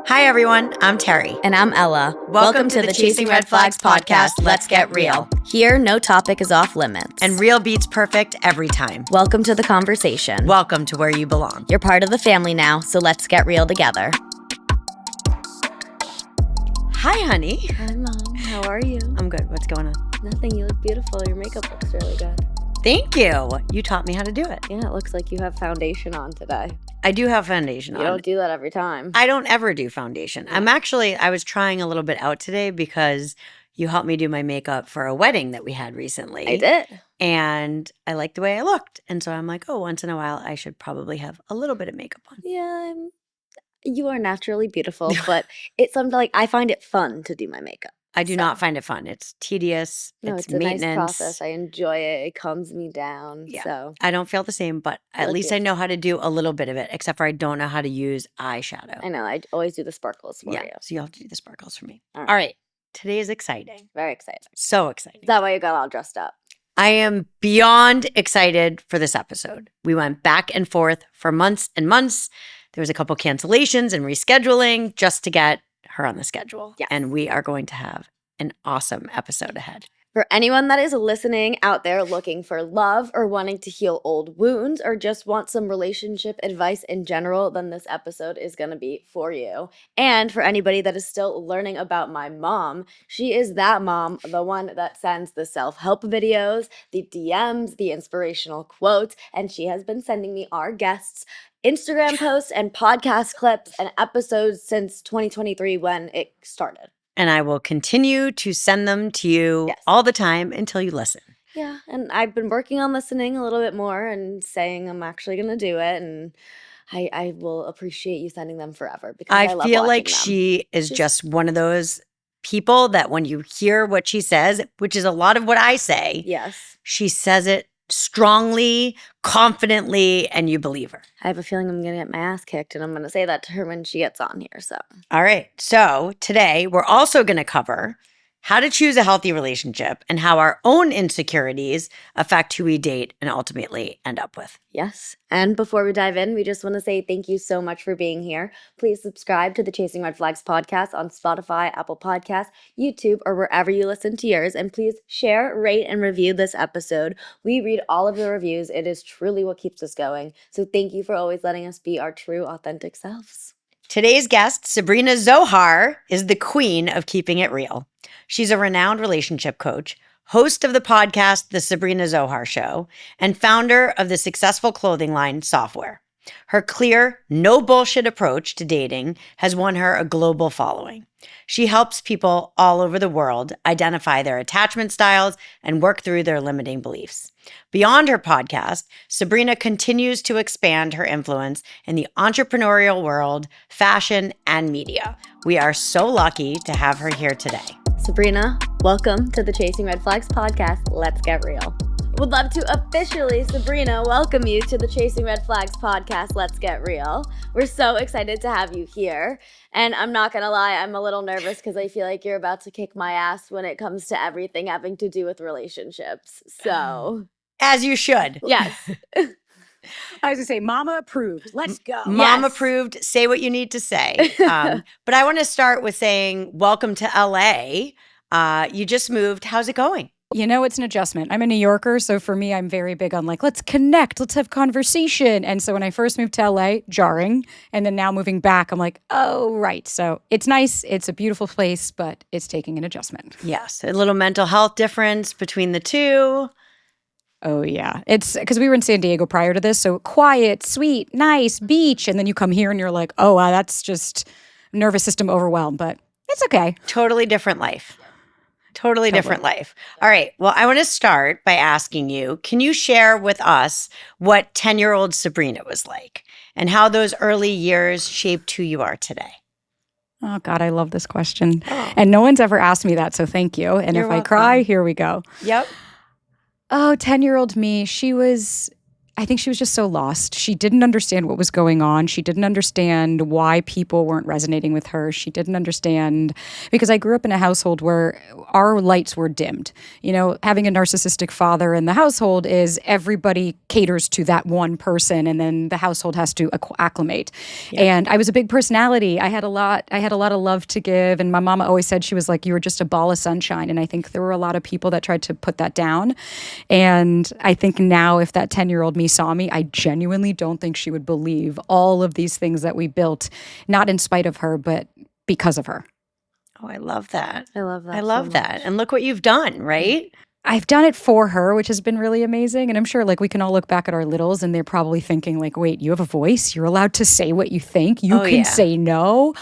Hi, everyone. I'm Terry. And I'm Ella. Welcome to the Chasing Red Flags podcast, Let's Get Real. Here, no topic is off limits. And real beats perfect every time. Welcome to the conversation. Welcome to where you belong. You're part of the family now, so let's get real together. Hi, honey. Hi, Mom. How are you? I'm good. What's going on? Nothing. You look beautiful. Your makeup looks really good. Thank you. You taught me how to do it. Yeah, it looks like you have foundation on today. I do have foundation on. You don't do that every time. I don't ever do foundation. I was trying a little bit out today because you helped me do my makeup for a wedding that we had recently. I did. And I liked the way I looked. And so I'm like, oh, once in a while, I should probably have a little bit of makeup on. Yeah, you are naturally beautiful, but it's something like I find it fun to do my makeup. I do not find it fun. It's tedious. No, it's it's a maintenance. nice process. I enjoy it. It calms me down. Yeah. So I don't feel the same, but at least I know how to do a little bit of it, except for I don't know how to use eyeshadow. I know. I always do the sparkles for you. So you'll have to do the sparkles for me. All All right. Today is exciting. Very excited. So exciting. Is that why you got all dressed up? I am beyond excited for this episode. We went back and forth for months and months. There was a couple cancellations and rescheduling just to get her on the schedule. Yes. And we are going to have an awesome episode ahead. For anyone that is listening out there looking for love or wanting to heal old wounds or just want some relationship advice in general, then this episode is going to be for you. And for anybody that is still learning about my mom, she is that mom, the one that sends the self-help videos, the DMs, the inspirational quotes, and she has been sending me our guests Instagram posts and podcast clips and episodes since 2023 when it started. And I will continue to send them to you all the time until you listen. Yeah, and I've been working on listening a little bit more and saying I'm actually going to do it. And I will appreciate you sending them forever because I love feel watching like them. she is just one of those people that when you hear what she says, which is a lot of what I say, she says it strongly, confidently, and you believe her. I have a feeling I'm going to get my ass kicked, and I'm going to say that to her when she gets on here. So, all right. So today we're also going to cover how to choose a healthy relationship and how our own insecurities affect who we date and ultimately end up with. Yes. And before we dive in, we just want to say thank you so much for being here. Please subscribe to the Chasing Red Flags podcast on Spotify, Apple Podcasts, YouTube, or wherever you listen to yours. And please share, rate, and review this episode. We read all of the reviews. It is truly what keeps us going. So thank you for always letting us be our true, authentic selves. Today's guest, Sabrina Zohar, is the queen of keeping it real. She's a renowned relationship coach, host of the podcast, The Sabrina Zohar Show, and founder of the successful clothing line, Software. Her clear, no bullshit approach to dating has won her a global following. She helps people all over the world identify their attachment styles and work through their limiting beliefs. Beyond her podcast, Sabrina continues to expand her influence in the entrepreneurial world, fashion, and media. We are so lucky to have her here today. Sabrina, welcome to the Chasing Red Flags podcast. Let's get real. Would love to officially, Sabrina, welcome you to the Chasing Red Flags podcast, Let's Get Real. We're so excited to have you here. And I'm not going to lie, I'm a little nervous because I feel like you're about to kick my ass when it comes to everything having to do with relationships. So. As you should. Yes. I was going to say, Mama approved. Let's go. Mom approved. Say what you need to say. But I want to start with saying, welcome to LA. You just moved. How's it going? You know, it's an adjustment. I'm a New Yorker, so for me, I'm very big on like, let's connect, let's have conversation. And so when I first moved to LA, jarring. And then now moving back, I'm like, oh, right. So it's nice. It's a beautiful place, but it's taking an adjustment. Yes. A little mental health difference between the two. Oh, yeah. It's because we were in San Diego prior to this. So quiet, sweet, nice, beach. And then you come here and you're like, oh, wow, that's just nervous system overwhelmed. But it's okay. Totally different life. Totally different life. All right. Well, I want to start by asking you, can you share with us what 10-year-old Sabrina was like and how those early years shaped who you are today? Oh, God, I love this question. Oh. And no one's ever asked me that, so thank you. And You're if welcome. I cry, here we go. Yep. Oh, 10-year-old me, she was I think she was just so lost. She didn't understand what was going on. She didn't understand why people weren't resonating with her. She didn't understand, because I grew up in a household where our lights were dimmed. You know, having a narcissistic father in the household is everybody caters to that one person, and then the household has to acclimate. Yeah. And I was a big personality. I had a lot of love to give, and my mama always said, she was like, you were just a ball of sunshine. And I think there were a lot of people that tried to put that down. And I think now, if that 10-year-old me saw me, I genuinely don't think she would believe all of these things that we built, not in spite of her, but because of her. Oh, I love that. I love that. I love that. And look what you've done, right? I've done it for her, which has been really amazing. And I'm sure like we can all look back at our littles and they're probably thinking like, wait, you have a voice? You're allowed to say what you think? You can say no?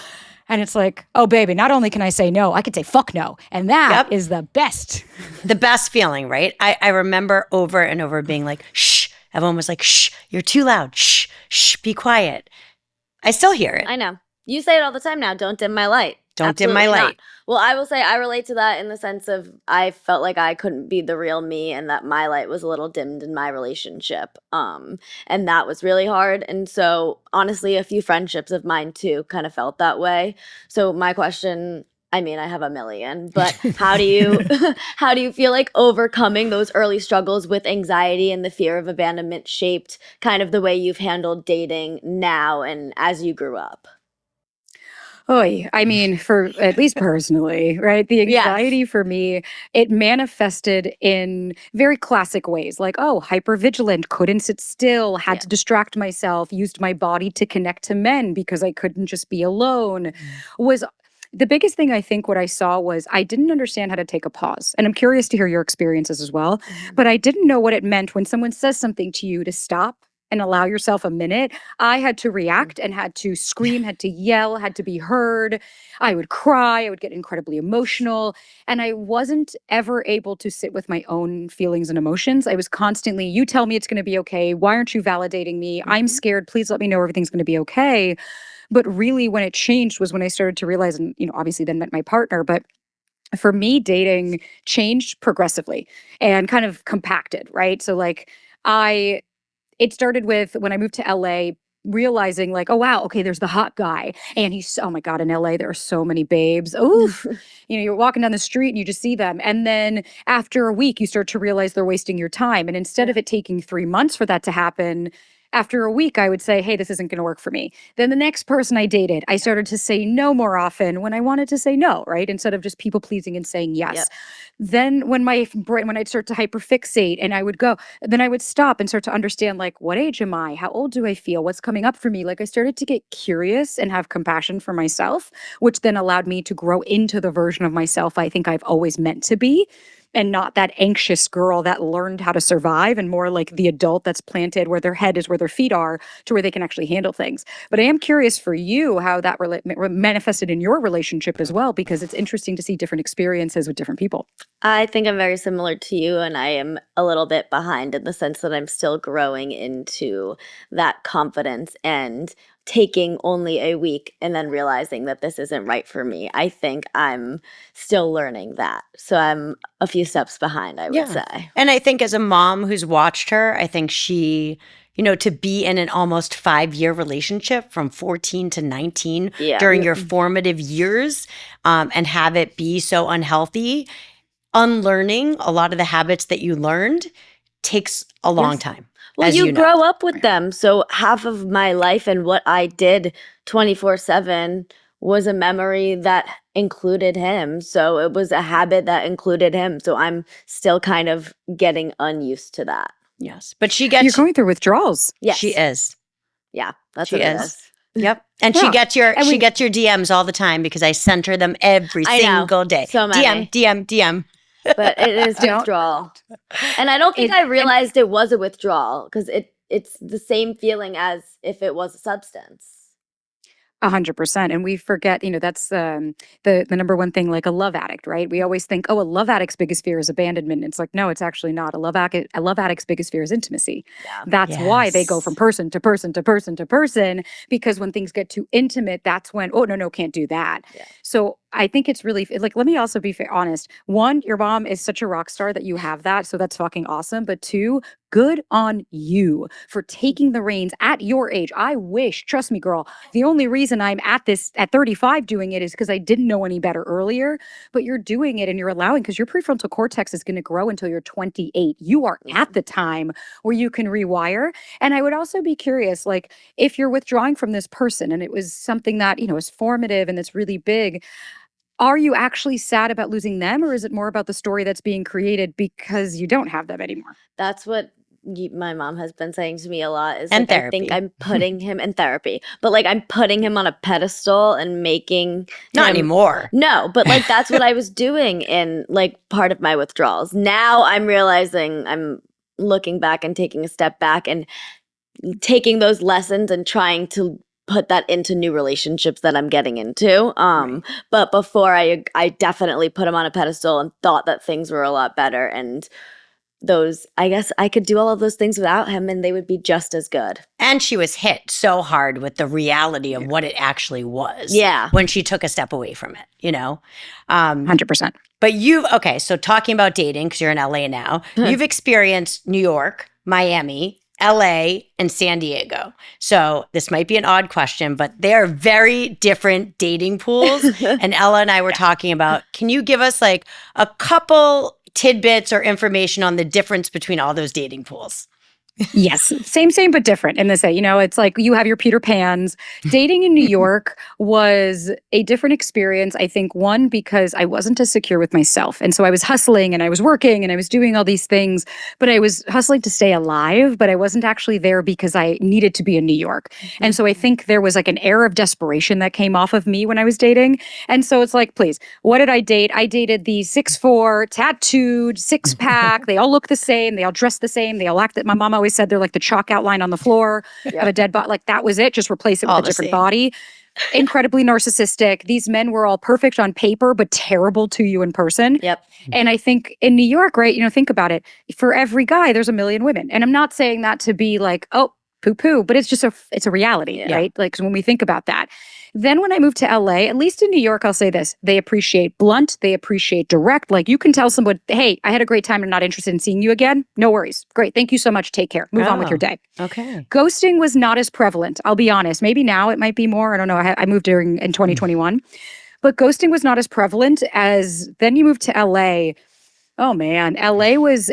And it's like, oh, baby, not only can I say no, I can say fuck no. And that is the best. The best feeling, right? I remember over and over being like, shh. Everyone was like, shh, you're too loud. Shh, shh, be quiet. I still hear it. I know. You say it all the time now. Don't dim my light. Don't dim my light. Not. Well, I will say I relate to that in the sense of I felt like I couldn't be the real me and that my light was a little dimmed in my relationship. And that was really hard. And so honestly, a few friendships of mine too kind of felt that way. So my question, I mean, I have a million, but how do you feel like overcoming those early struggles with anxiety and the fear of abandonment shaped kind of the way you've handled dating now and as you grew up? I mean, for at least personally, right? The anxiety for me, it manifested in very classic ways, like, hypervigilant, couldn't sit still, had to distract myself, used my body to connect to men because I couldn't just be alone. Was the biggest thing I think what I saw was I didn't understand how to take a pause. And I'm curious to hear your experiences as well. But I didn't know what it meant when someone says something to you to stop and allow yourself a minute. I had to react and had to scream, had to yell, had to be heard. I would cry. I would get incredibly emotional. And I wasn't ever able to sit with my own feelings and emotions. I was constantly, you tell me it's going to be okay. Why aren't you validating me? I'm scared. Please let me know everything's going to be okay. But really when it changed was when I started to realize, and obviously then met my partner, but for me, dating changed progressively and kind of compacted, right? So like it started with when I moved to LA, realizing like, oh, wow, okay, there's the hot guy. And he's, oh my God, in LA, there are so many babes. Oof. You're walking down the street and you just see them. And then after a week, you start to realize they're wasting your time. And instead of it taking 3 months for that to happen, after a week, I would say, hey, this isn't going to work for me. Then the next person I dated, I started to say no more often when I wanted to say no, right? Instead of just people pleasing and saying yes. Yep. Then when I'd start to hyperfixate and I would go, then I would stop and start to understand like, what age am I? How old do I feel? What's coming up for me? Like I started to get curious and have compassion for myself, which then allowed me to grow into the version of myself I think I've always meant to be. And not that anxious girl that learned how to survive, and more like the adult that's planted where their head is where their feet are to where they can actually handle things. But I am curious for you how that manifested in your relationship as well, because it's interesting to see different experiences with different people. I think I'm very similar to you, and I am a little bit behind in the sense that I'm still growing into that confidence and taking only a week and then realizing that this isn't right for me. I think I'm still learning that. So I'm a few steps behind, I would say. And I think as a mom who's watched her, I think she, to be in an almost 5-year relationship from 14 to 19 during your formative years and have it be so unhealthy, unlearning a lot of the habits that you learned takes a long time. Well, you grow up with them. So half of my life and what I did 24/7 was a memory that included him. So it was a habit that included him. So I'm still kind of getting unused to that. Yes. But you're going through withdrawals. Yes. She is. Yeah, that's what it is. Yep. And she gets your DMs all the time because I sent her them every single day. So many. DM. But it is withdrawal. And I don't think I realized it was a withdrawal because it's the same feeling as if it was a substance. 100%. And we forget, that's the number one thing, like a love addict, right? We always think, a love addict's biggest fear is abandonment. It's like, no, it's actually not. A love addict's biggest fear is intimacy. Yeah. That's why they go from person to person to person to person, because when things get too intimate, that's when, oh, no, can't do that. Yeah. So I think it's really like, let me also be honest. One, your mom is such a rock star that you have that. So that's fucking awesome. But two, good on you for taking the reins at your age. I wish, trust me, girl, the only reason I'm at this at 35 doing it is because I didn't know any better earlier. But you're doing it and you're allowing, because your prefrontal cortex is going to grow until you're 28. You are at the time where you can rewire. And I would also be curious, like, if you're withdrawing from this person and it was something that, is formative and it's really big, are you actually sad about losing them, or is it more about the story that's being created because you don't have them anymore? That's what my mom has been saying to me a lot, is And like, I think I'm putting him in therapy, but like I'm putting him on a pedestal and making Not him, anymore. No, but like that's what I was doing in like part of my withdrawals. Now I'm realizing, I'm looking back and taking a step back and taking those lessons and trying to put that into new relationships that I'm getting into. But before I definitely put him on a pedestal and thought that things were a lot better. And I guess I could do all of those things without him and they would be just as good. And she was hit so hard with the reality of what it actually was. Yeah. When she took a step away from it, 100%. But so talking about dating, because you're in LA now, you've experienced New York, Miami, LA, and San Diego. So this might be an odd question, but they are very different dating pools. And Ella and I were talking about, can you give us like a couple tidbits or information on the difference between all those dating pools? Yes. Same, but different in this way. It's like you have your Peter Pans. Dating in New York was a different experience. I think, one, because I wasn't as secure with myself. And so I was hustling and I was working and I was doing all these things, but I was hustling to stay alive, but I wasn't actually there because I needed to be in New York. And so I think there was like an air of desperation that came off of me when I was dating. And so it's like, please, what did I date? I dated the 6'4", tattooed, six-pack. They all look the same. They all dress the same. They all act that my mom always said they're like the chalk outline on the floor of a dead body. Like that was it. Just replace it with a different body. Incredibly narcissistic. These men were all perfect on paper, but terrible to you in person. Yep. And I think in New York, right, think about it. For every guy, there's a million women. And I'm not saying that to be like, oh, poo-poo, but it's just it's a reality, right? Like when we think about that. Then when I moved to LA, at least in New York, I'll say this, they appreciate blunt, they appreciate direct. Like you can tell someone, hey, I had a great time, I'm not interested in seeing you again. No worries. Great. Thank you so much. Take care. Move on with your day. Okay. Ghosting was not as prevalent. I'll be honest. Maybe now it might be more. I don't know. I moved in 2021. But ghosting was not as prevalent as then you moved to LA. Oh man, LA was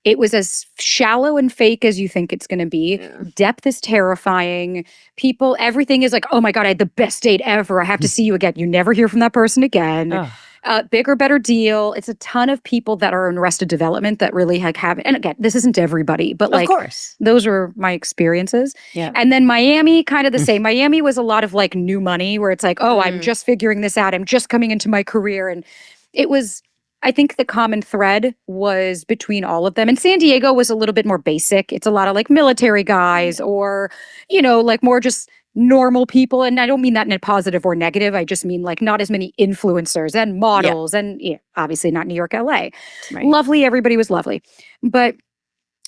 it was as shallow and fake as you think it's going to be. Yeah. Depth is terrifying. People, everything is like, oh my God, I had the best date ever. I have to see you again. You never hear from that person again. Oh. Bigger, better deal. It's a ton of people that are in Arrested Development that really have, and again, this isn't everybody, but like, of course, those were my experiences. Yeah. And then Miami, kind of the same. Miami was a lot of like new money where it's like, oh, I'm just figuring this out. I'm just coming into my career. And it was, I think the common thread was between all of them. And San Diego was a little bit more basic. It's a lot of like military guys or, like more just normal people. And I don't mean that in a positive or negative. I just mean like not as many influencers and models and obviously not New York, LA. Right. Lovely. Everybody was lovely. But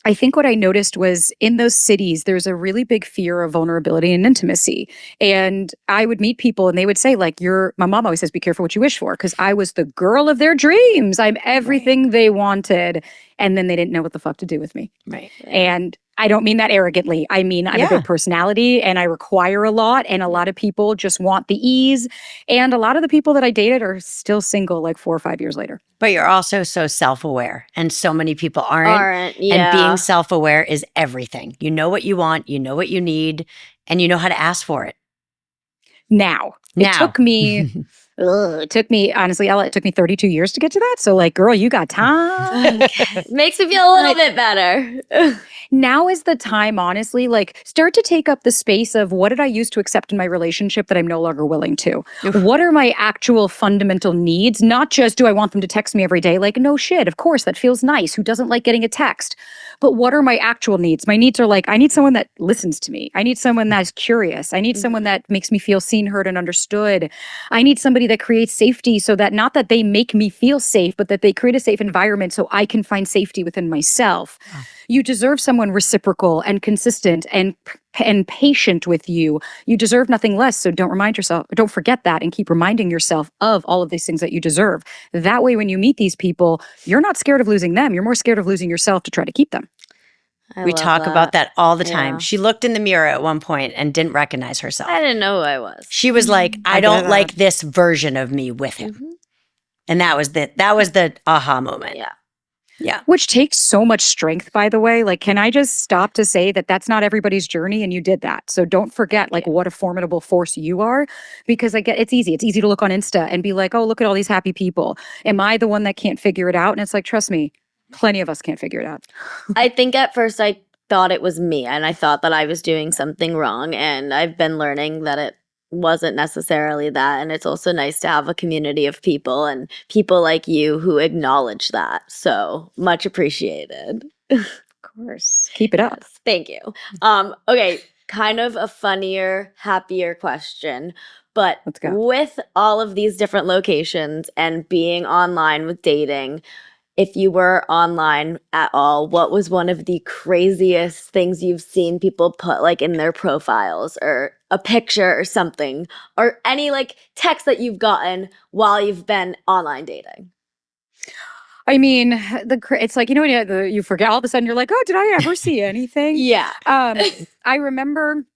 I think what I noticed was in those cities, there's a really big fear of vulnerability and intimacy. And I would meet people and they would say like, my mom always says, be careful what you wish for. Because I was the girl of their dreams. I'm everything they wanted. And then they didn't know what the fuck to do with me. Right. And I don't mean that arrogantly. I mean, I'm a big personality and I require a lot. And a lot of people just want the ease. And a lot of the people that I dated are still single like 4 or 5 years later. But you're also so self-aware. And so many people aren't. Yeah. And being self-aware is everything. You know what you want, you know what you need, and you know how to ask for it. Now. It took me... honestly, Ella, it took me 32 years to get to that. So like, girl, you got time. Makes me feel a little bit better. Now is the time, honestly, like start to take up the space of what did I used to accept in my relationship that I'm no longer willing to? What are my actual fundamental needs? Not just do I want them to text me every day? Like, no shit. Of course, that feels nice. Who doesn't like getting a text? But what are my actual needs? My needs are like, I need someone that listens to me. I need someone that's curious. I need someone that makes me feel seen, heard, and understood. I need somebody that creates safety so that not that they make me feel safe, but that they create a safe environment so I can find safety within myself. You deserve someone reciprocal and consistent and patient with you. You deserve nothing less. So don't forget that, and keep reminding yourself of all of these things that you deserve. That way, when you meet these people, you're not scared of losing them. You're more scared of losing yourself to try to keep them. We talk about that all the time. Yeah. She looked in the mirror at one point and didn't recognize herself. I didn't know who I was. She was like, I don't like this version of me with him. Mhm. And that was the aha moment. Yeah. Yeah. Which takes so much strength, by the way. Like, can I just stop to say that that's not everybody's journey, and you did that. So don't forget, like, what a formidable force you are, because it's easy. It's easy to look on Insta and be like, oh, look at all these happy people. Am I the one that can't figure it out? And it's like, trust me, plenty of us can't figure it out. I think at first I thought it was me, and I thought that I was doing something wrong, and I've been learning that it wasn't necessarily that. And it's also nice to have a community of people and people like you who acknowledge that. So much appreciated. Of course. Keep it up. Yes, thank you. Okay, kind of a funnier, happier question. But Let's go. with all of these different locations and being online with dating, if you were online at all, what was one of the craziest things you've seen people put like in their profiles, or a picture or something, or any like text that you've gotten while you've been online dating? I mean, it's like, when you forget, all of a sudden you're like, oh, did I ever see anything? Yeah. I remember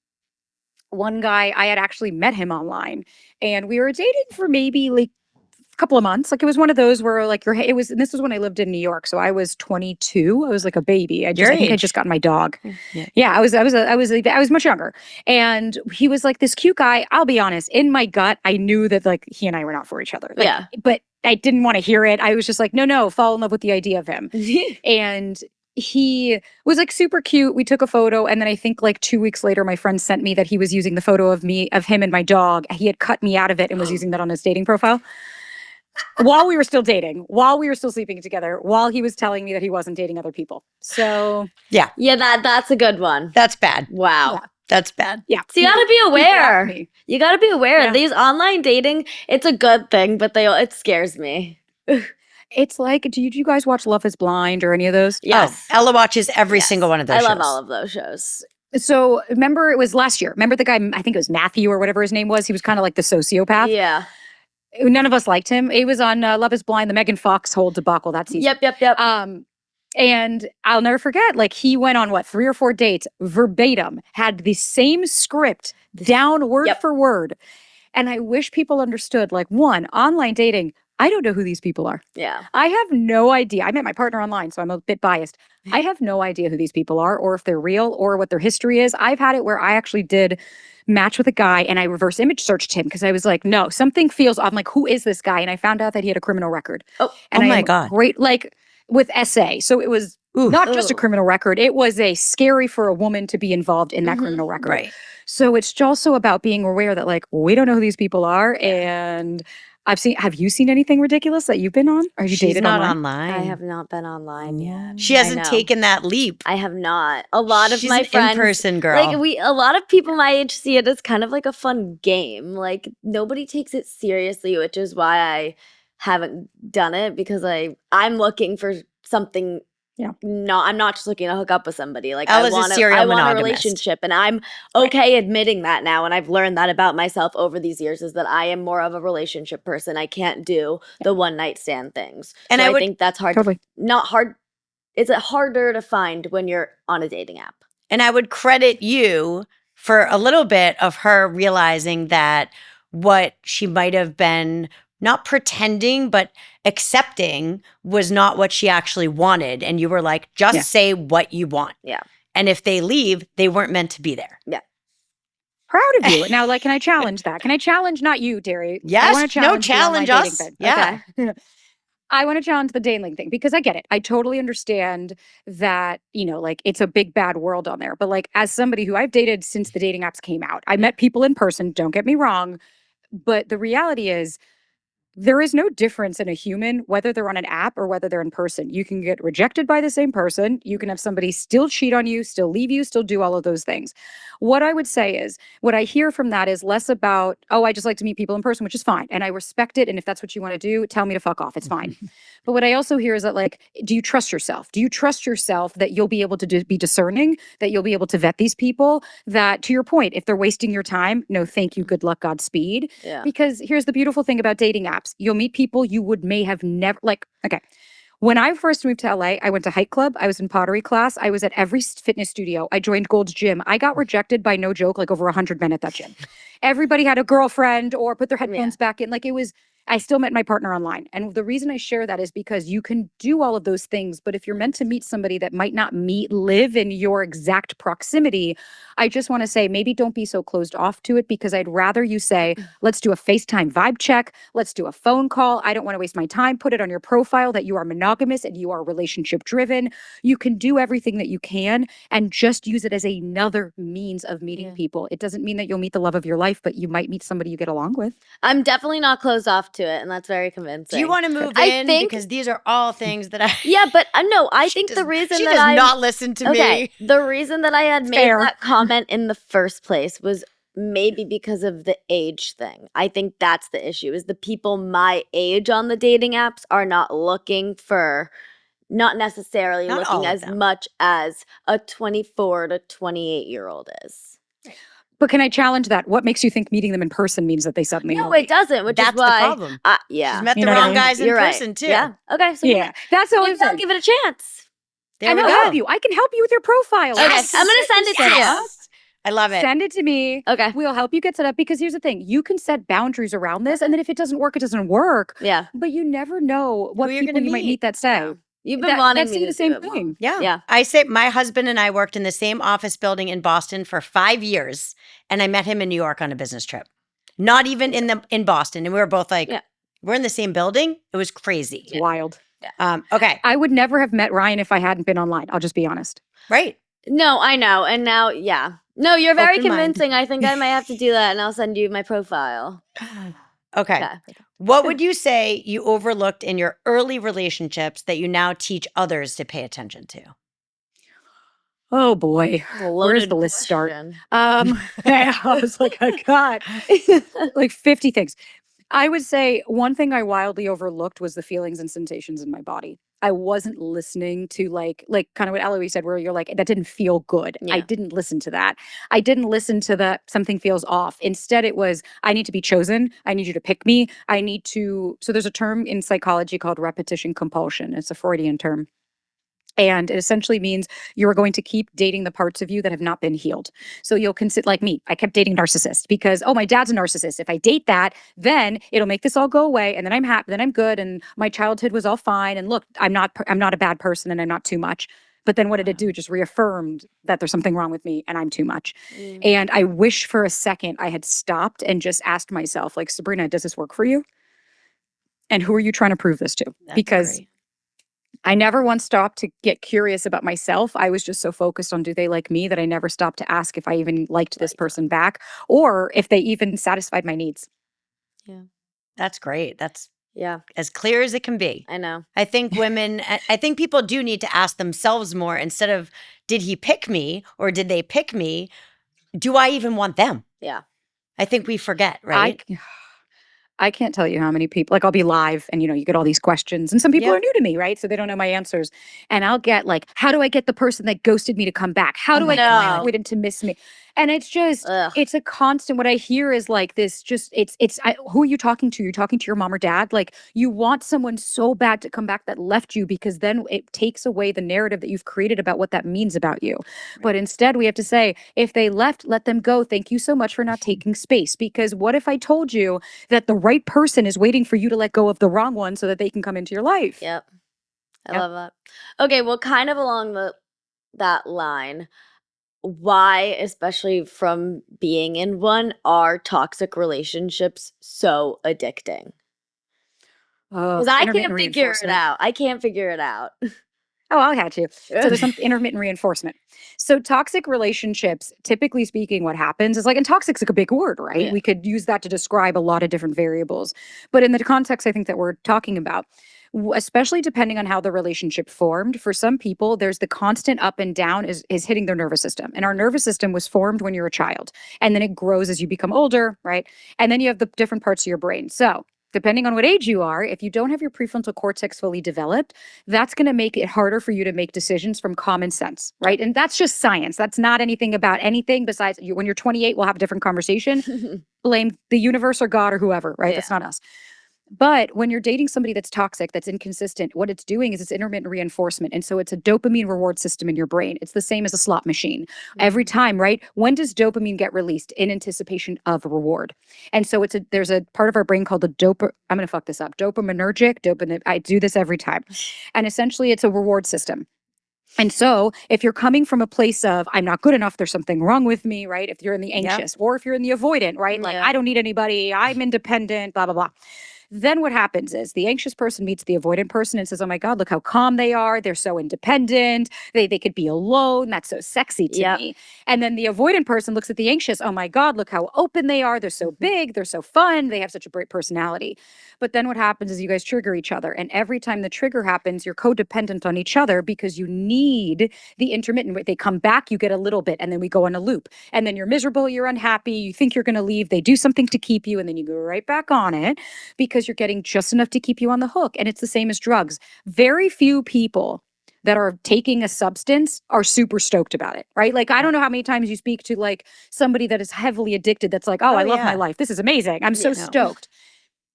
one guy, I had actually met him online, and we were dating for maybe like a couple of months. Like, it was one of those where like and this was when I lived in New York. So I was 22. I was like a baby. I think I just got my dog. Yeah, I was much younger. And he was like this cute guy. I'll be honest, in my gut, I knew that like he and I were not for each other. Like, Yeah. But I didn't want to hear it. I was just like, no, fall in love with the idea of him. And he was like super cute. We took a photo, and then I think like 2 weeks later, my friend sent me that he was using the photo of him and my dog. He had cut me out of it and was using that on his dating profile. While we were still dating, while we were still sleeping together, while he was telling me that he wasn't dating other people. So Yeah, that's a good one. That's bad. Wow. Yeah. That's bad. Yeah. So you gotta be aware. You gotta be aware. Yeah. These online dating, it's a good thing, but it scares me. It's like, do you guys watch Love is Blind or any of those? Yes. Oh, Ella watches every Yes. single one of those I shows. love all of those shows. So remember, it was last year. Remember the guy, I think it was Matthew or whatever his name was? He was kind of like the sociopath. Yeah. None of us liked him. He was on Love is Blind, the Megan Fox whole debacle that season. Yep. And I'll never forget, like, he went on 3 or 4 dates, verbatim, had the same script down word for word. And I wish people understood, like, one, online dating, I don't know who these people are. Yeah. I have no idea. I met my partner online, so I'm a bit biased. I have no idea who these people are, or if they're real, or what their history is. I've had it where I actually did match with a guy, and I reverse image searched him because I was like, no, something feels off. I'm like, who is this guy? And I found out that he had a criminal record. Oh my God. Great, like with SA. So it was not just a criminal record. It was scary for a woman to be involved in that criminal record. Right. So it's also about being aware that, like, we don't know who these people are. And have you seen anything ridiculous that you've been on? Or have you She's dated not online? I have not been online yet. She hasn't taken that leap. I have not. A lot of She's my an friends, in-person girl. like a lot of people my age see it as kind of like a fun game. Like, nobody takes it seriously, which is why I haven't done it, because I'm looking for something. Yeah. No, I'm not just looking to hook up with somebody. Like, Ella's a serial I want a monogamist. relationship, and I'm okay admitting that now. And I've learned that about myself over these years, is that I am more of a relationship person. I can't do the one night stand things. And so I would- think that's hard. Totally. Not hard. It's harder to find when you're on a dating app. And I would credit you for a little bit of her realizing that what she might have been not pretending, but accepting was not what she actually wanted. And you were like, just say what you want. Yeah. And if they leave, they weren't meant to be there. Yeah. Proud of you. Now, like, can I challenge that? Can I challenge not you, Terry? Yes. I wanna challenge the online dating us. thing. Yeah. Okay. I want to challenge the dating thing because I get it. I totally understand that, like, it's a big bad world on there. But like, as somebody who I've dated since the dating apps came out, I met people in person, don't get me wrong. But the reality is, There is no difference in a human, whether they're on an app or whether they're in person. You can get rejected by the same person. You can have somebody still cheat on you, still leave you, still do all of those things. What I would say is, what I hear from that is less about, oh, I just like to meet people in person, which is fine. And I respect it. And if that's what you want to do, tell me to fuck off. It's fine. But what I also hear is that, like, do you trust yourself? Do you trust yourself that you'll be able to be discerning, that you'll be able to vet these people, that, to your point, if they're wasting your time, no, thank you, good luck, Godspeed. Yeah. Because here's the beautiful thing about dating apps. You'll meet people you would may have never, like, okay. When I first moved to LA, I went to Hike Club. I was in pottery class. I was at every fitness studio. I joined Gold's Gym. I got rejected by, no joke, like over 100 men at that gym. Everybody had a girlfriend or put their headphones back in. Like, it was, I still met my partner online. And the reason I share that is because you can do all of those things. But if you're meant to meet somebody that might not live in your exact proximity, I just want to say, maybe don't be so closed off to it, because I'd rather you say, let's do a FaceTime vibe check. Let's do a phone call. I don't want to waste my time. Put it on your profile that you are monogamous and you are relationship driven. You can do everything that you can and just use it as another means of meeting people. It doesn't mean that you'll meet the love of your life, but you might meet somebody you get along with. I'm definitely not closed off to it, and that's very convincing. Do you want to move I in? think- Because these are all things that I. Yeah, but no, I think does- the reason she that does I not listen to me. the reason that I had made Fair. that comment in the first place was maybe because of the age thing. I think that's the issue, is the people my age on the dating apps are not looking for, not necessarily Not all looking of as them. much as a 24 to 28-year-old is. But can I challenge that? What makes you think meeting them in person means that they suddenly No, know? it doesn't, which That's is why the problem. yeah. She's met You the know what I wrong mean? guys in You're right. person too. Yeah. Okay. So Yeah, that's all I'm maybe I'll saying. give it a chance. There And we I'll go. help you. I can help you with your profile. Okay, Yes. I'm gonna send it to you. Yes. I love it. Send it to me. Okay. We'll help you get set up, because here's the thing. You can set boundaries around this, and then if it doesn't work, it doesn't work. Yeah. But you never know what Who you're people gonna you might meet. meet that say. You've been wanting that's me to the same do it more. thing. Yeah. Yeah. I say my husband and I worked in the same office building in Boston for 5 years, and I met him in New York on a business trip. Not even in Boston, and we were both like, Yeah. we're in the same building. It was crazy. It's wild. Okay, I would never have met Ryan if I hadn't been online. I'll just be honest. right. No, I know. And now, yeah. No, you're very Open mind. convincing. I think I might have to do that, and I'll send you my profile. Okay. Okay. What would you say you overlooked in your early relationships that you now teach others to pay attention to? Oh boy. Where does Loaded the list start? question. Yeah, I was like, I got like 50 things. I would say one thing I wildly overlooked was the feelings and sensations in my body. I wasn't listening to like kind of what Eloise said, where you're like, that didn't feel good. I Yeah. didn't listen to that. I didn't listen to the something feels off. Instead, it was, I need to be chosen. I need you to pick me. I need to. So there's a term in psychology called repetition compulsion. It's a Freudian term. And it essentially means you are going to keep dating the parts of you that have not been healed. So you'll consider, like me, I kept dating narcissists because, oh, my dad's a narcissist. If I date that, then it'll make this all go away. And then I'm happy, then I'm good. And my childhood was all fine. And look, I'm not a bad person and I'm not too much. But then what did it do? It just reaffirmed that there's something wrong with me and I'm too much. And I wish for a second I had stopped and just asked myself, like, Sabrina, does this work for you? And who are you trying to prove this to? That's Because great. I never once stopped to get curious about myself. I was just so focused on, do they like me, that I never stopped to ask if I even liked this person back or if they even satisfied my needs. That's great. That's Yeah, as clear as it can be. I know. I think I think people do need to ask themselves more instead of, did he pick me or did they pick me? Do I even want them? Yeah. I think we forget, right? I can't tell you how many people, like I'll be live and, you get all these questions and some people Yeah. are new to me, right? So they don't know my answers. And I'll get like, how do I get the person that ghosted me to come back? How do my I God. get avoided to miss me? And it's just, Ugh. it's a constant, what I hear is like this, just, who are you talking to? You're talking to your mom or dad? Like you want someone so bad to come back that left you, because then it takes away the narrative that you've created about what that means about you. But instead we have to say, if they left, let them go. Thank you so much for not taking space. Because what if I told you that the right person is waiting for you to let go of the wrong one so that they can come into your life? Yep. I Yep. love that. Okay, well, kind of along that line, why, especially from being in one, are toxic relationships so addicting? Because I can't figure it out. I can't figure it out. Oh, I'll catch you. So there's some intermittent reinforcement. So toxic relationships, typically speaking, what happens is like, and toxic's like a big word, right? Yeah. We could use that to describe a lot of different variables. But in the context I think that we're talking about, especially depending on how the relationship formed, for some people, there's the constant up and down is hitting their nervous system. And our nervous system was formed when you're a child. And then it grows as you become older, right? And then you have the different parts of your brain. So depending on what age you are, if you don't have your prefrontal cortex fully developed, that's going to make it harder for you to make decisions from common sense, right? And that's just science. That's not anything about anything besides you. When you're 28, we'll have a different conversation. Blame the universe or God or whoever, right? Yeah. That's not us. But when you're dating somebody that's toxic, that's inconsistent, what it's doing is it's intermittent reinforcement. And so it's a dopamine reward system in your brain. It's the same as a slot machine. Every time, right? When does dopamine get released? In anticipation of a reward. And so there's a part of our brain called I'm going to fuck this up. Dopaminergic. I do this every time. And essentially it's a reward system. And so if you're coming from a place of, I'm not good enough, there's something wrong with me, right? If you're in the anxious or if you're in the avoidant, right? Like, I don't need anybody, I'm independent, blah, blah, blah. Then what happens is the anxious person meets the avoidant person and says, oh my God, look how calm they are. They're so independent. They could be alone. That's so sexy to me. And then the avoidant person looks at the anxious, oh my God, look how open they are. They're so big. They're so fun. They have such a great personality. But then what happens is you guys trigger each other. And every time the trigger happens, you're codependent on each other because you need the intermittent. They come back, you get a little bit, and then we go on a loop. And then you're miserable, you're unhappy, you think you're going to leave. They do something to keep you, and then you go right back on it because you're getting just enough to keep you on the hook. And it's the same as drugs. Very few people that are taking a substance are super stoked about it, right? Like, I don't know how many times you speak to like somebody that is heavily addicted that's like, oh I love my life. This is amazing. I'm so stoked.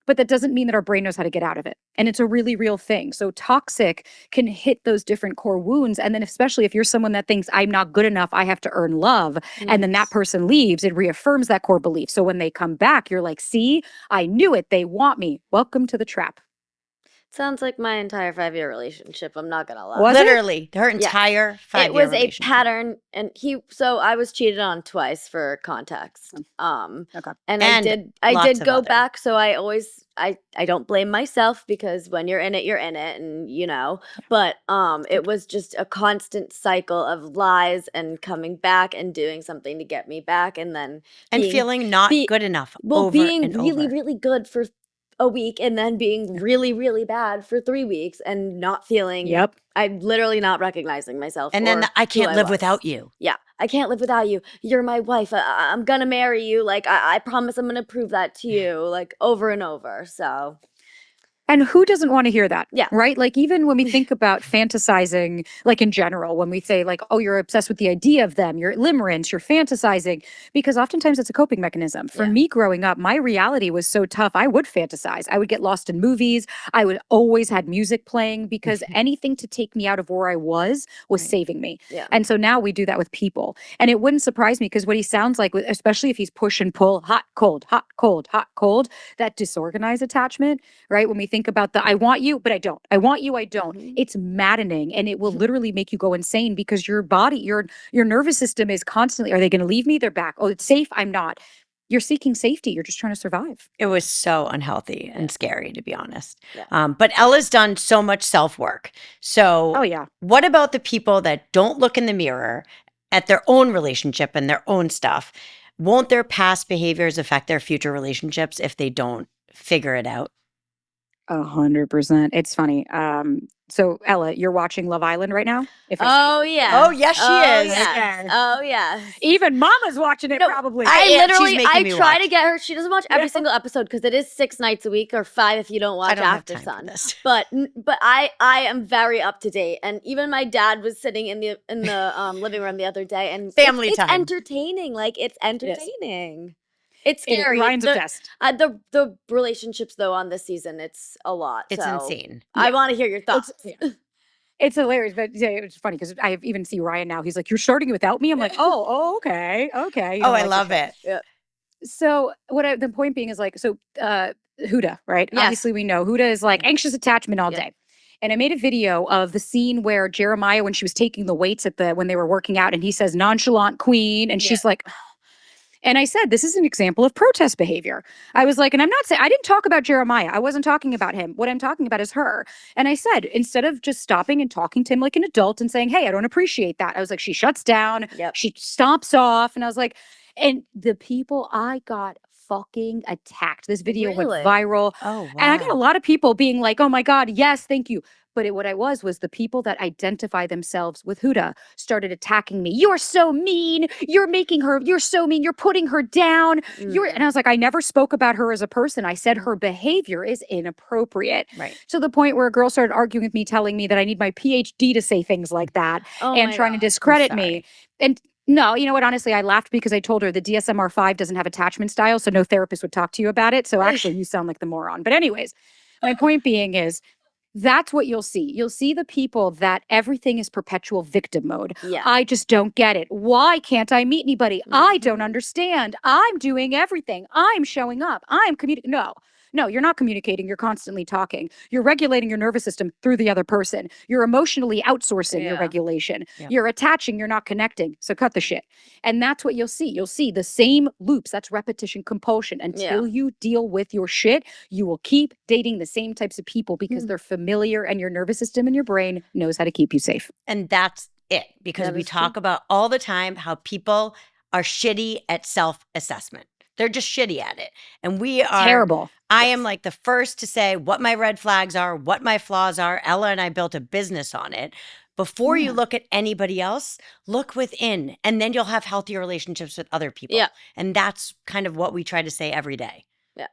But that doesn't mean that our brain knows how to get out of it. And it's a really real thing. So toxic can hit those different core wounds. And then especially if you're someone that thinks I'm not good enough, I have to earn love. And then that person leaves, it reaffirms that core belief. So when they come back, you're like, see, I knew it. They want me. Welcome to the trap. Sounds like my entire 5-year relationship. I'm not gonna lie. Was Literally, her entire 5-year It was a relationship. pattern, and so I was cheated on twice for context. Okay. And And I lots did of go other. back. So I don't blame myself because when you're in it, and But it was just a constant cycle of lies and coming back and doing something to get me back, and then feeling not good enough. being over really, and over. really good for a week and then being really, really bad for 3 weeks and not feeling. I'm literally not recognizing myself. And then I can't live without you. Yeah, I can't live without you. You're my wife. I'm gonna marry you. Like I promise I'm gonna prove that to you. Like over and over. So. And who doesn't want to hear that? Yeah. Right? Like even when we think about fantasizing, like in general, when we say like, oh, you're obsessed with the idea of them, you're limerence, you're fantasizing, because oftentimes it's a coping mechanism. For me growing up, my reality was so tough, I would fantasize. I would get lost in movies. I would always had music playing because anything to take me out of where I was saving me. Yeah. And so now we do that with people. And it wouldn't surprise me because what he sounds like, especially if he's push and pull, hot, cold, hot, cold, hot, cold, that disorganized attachment, right? When we think about the I want you, but I don't. I want you, I don't. It's maddening, and it will literally make you go insane because your body, your nervous system is constantly, are they going to leave me? They're back. Oh, it's safe. I'm not. You're seeking safety. You're just trying to survive. It was so unhealthy and scary, to be honest. But Ella's done so much self-work. So what about the people that don't look in the mirror at their own relationship and their own stuff? Won't their past behaviors affect their future relationships if they don't figure it out? 100%. It's funny. So Ella, you're watching Love Island right now? Oh yeah. Oh yes, she is. Yes. Oh yeah. Even Mama's watching it probably. I try to get her. She doesn't watch every single episode because it is 6 nights a week or 5 if you don't watch After Sun. But I am very up to date, and even my dad was sitting in the living room the other day, and family time. It's entertaining. Like it's entertaining. It's scary. Ryan's obsessed. The relationships though on this season, it's a lot. It's so insane. I want to hear your thoughts. It's hilarious, but it's funny because I even see Ryan now. He's like, "You're starting without me." I'm like, "Oh, okay." You I love it. Yeah. So the point being is like, Huda, right? Yes. Obviously, we know Huda is like anxious attachment all day. And I made a video of the scene where Jeremiah, when she was taking the weights when they were working out, and he says nonchalant queen, and she's like. And I said, this is an example of protest behavior. I was like, and I'm not saying, I didn't talk about Jeremiah. I wasn't talking about him. What I'm talking about is her. And I said, instead of just stopping and talking to him like an adult and saying, hey, I don't appreciate that. I was like, she shuts down. Yep. She stomps off. And I was like, and the people, I got fucking attacked. This video Really? went viral. Oh, wow. And I got a lot of people being like, oh my God, yes, thank you. But what I was the people that identify themselves with Huda started attacking me. You're so mean. You're so mean. You're putting her down. And I was like, I never spoke about her as a person. I said her behavior is inappropriate. Right. To the point where a girl started arguing with me, telling me that I need my PhD to say things like that and trying to discredit me. And no, you know what? Honestly, I laughed because I told her the DSM-5 doesn't have attachment style, so no therapist would talk to you about it. So actually, you sound like the moron. But anyways, my point being is, that's what you'll see. You'll see the people that everything is perpetual victim mode. Yeah. I just don't get it. Why can't I meet anybody? I don't understand. I'm doing everything. I'm showing up. I'm communicating. No, you're not communicating. You're constantly talking. You're regulating your nervous system through the other person. You're emotionally outsourcing your regulation. Yeah. You're attaching. You're not connecting. So cut the shit. And that's what you'll see. You'll see the same loops. That's repetition compulsion. Until you deal with your shit, you will keep dating the same types of people because they're familiar and your nervous system and your brain knows how to keep you safe. And that's it, because That we is talk about all the time how people are shitty at self-assessment. They're just shitty at it. And we are terrible. I am like the first to say what my red flags are, what my flaws are. Ella and I built a business on it. Before you look at anybody else, look within, and then you'll have healthier relationships with other people. Yeah. And that's kind of what we try to say every day. Yeah.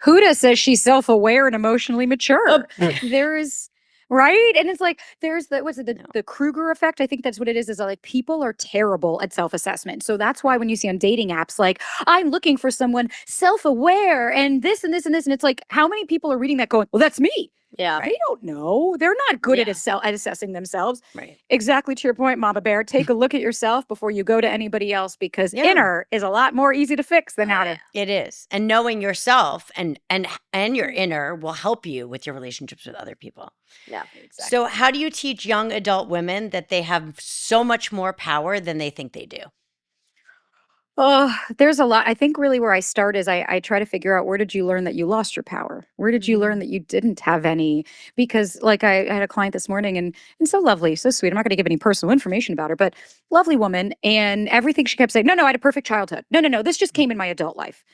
Huda says she's self-aware and emotionally mature. There's right. And it's like, there's the Kruger effect. I think that's what it is like people are terrible at self-assessment. So that's why when you see on dating apps, like, I'm looking for someone self-aware and this and this and this. And it's like, how many people are reading that going, well, that's me. Yeah. They don't know. They're not good at assessing themselves. Right. Exactly to your point, Mama Bear. Take a look at yourself before you go to anybody else, because inner is a lot more easy to fix than outer. It is. And knowing yourself and your inner will help you with your relationships with other people. Yeah. Exactly. So how do you teach young adult women that they have so much more power than they think they do? Oh, there's a lot. I think really where I start is I try to figure out, where did you learn that you lost your power? Where did you learn that you didn't have any? Because like I had a client this morning and so lovely, so sweet. I'm not going to give any personal information about her, but lovely woman. And everything she kept saying, no, I had a perfect childhood. No, this just came in my adult life.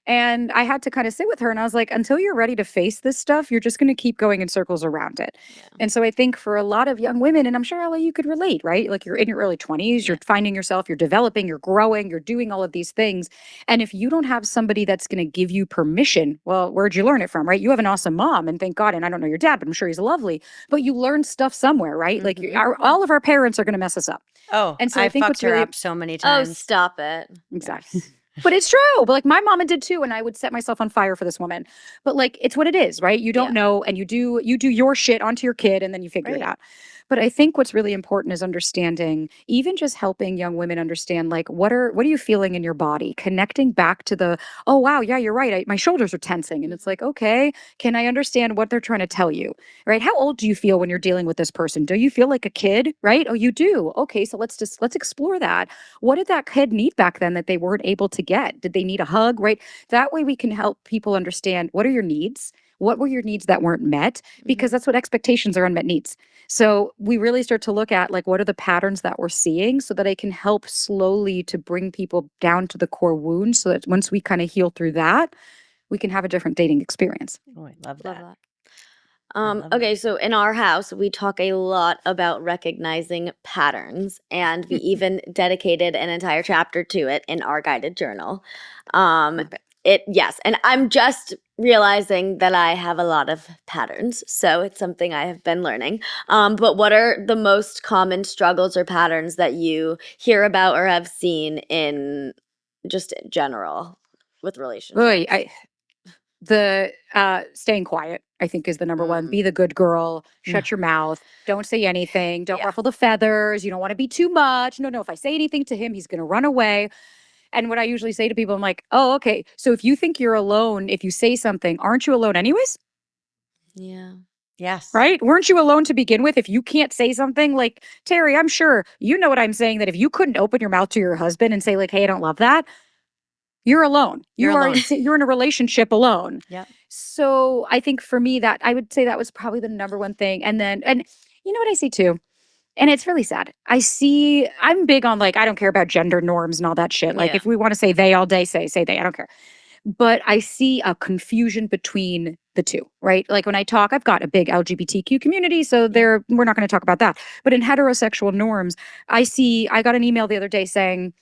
And I had to kind of sit with her and I was like, until you're ready to face this stuff, you're just going to keep going in circles around it. Yeah. And so I think for a lot of young women, and I'm sure, Ella, you could relate, right? Like, you're in your early 20s, you're finding yourself, you're developing, you're growing, you're doing all of these things. And if you don't have somebody that's going to give you permission, well, where'd you learn it from, right? You have an awesome mom, and thank God, and I don't know your dad, but I'm sure he's lovely, but you learned stuff somewhere, right? Like, all of our parents are going to mess us up. Oh, and so I think fucked her up so many times. Oh, stop it. Exactly. But it's true. But like, my mama did too, and I would set myself on fire for this woman. But like, it's what it is, right? You don't know, and you do your shit onto your kid, and then you figure it out. But I think what's really important is understanding, even just helping young women understand, like, what are you feeling in your body? Connecting back to the, oh wow, yeah, you're right. My shoulders are tensing, and it's like, okay, can I understand what they're trying to tell you, right? How old do you feel when you're dealing with this person? Do you feel like a kid, right? Oh, you do. Okay, so let's explore that. What did that kid need back then that they weren't able to get? Did they need a hug, right? That way we can help people understand, what are your needs? What were your needs that weren't met? Because that's what expectations are, unmet needs. So we really start to look at, like, what are the patterns that we're seeing, so that I can help slowly to bring people down to the core wound, so that once we kind of heal through that, we can have a different dating experience. Oh, I love that. Okay, so in our house, we talk a lot about recognizing patterns, and we even dedicated an entire chapter to it in our guided journal. And I'm just realizing that I have a lot of patterns, so it's something I have been learning. But what are the most common struggles or patterns that you hear about or have seen in just general with relationships? Staying quiet, I think, is the number one. Be the good girl. Shut your mouth. Don't say anything. Don't ruffle the feathers. You don't want to be too much. No, if I say anything to him, he's going to run away. And what I usually say to people, I'm like, oh, okay, so if you think you're alone, if you say something, aren't you alone anyways? Yeah. Yes. Right? Weren't you alone to begin with? If you can't say something like, Terry, I'm sure you know what I'm saying, that if you couldn't open your mouth to your husband and say like, hey, I don't love that, you're alone. You're alone. You're in a relationship alone. Yeah. So I think for me that I would say that was probably the number one thing. And you know what I see too? And it's really sad. I'm big on like, I don't care about gender norms and all that shit. Like Yeah. if we want to say they all day, say they, I don't care. But I see a confusion between the two, right? Like when I talk, I've got a big LGBTQ community, so we're not going to talk about that. But in heterosexual norms, I got an email the other day saying,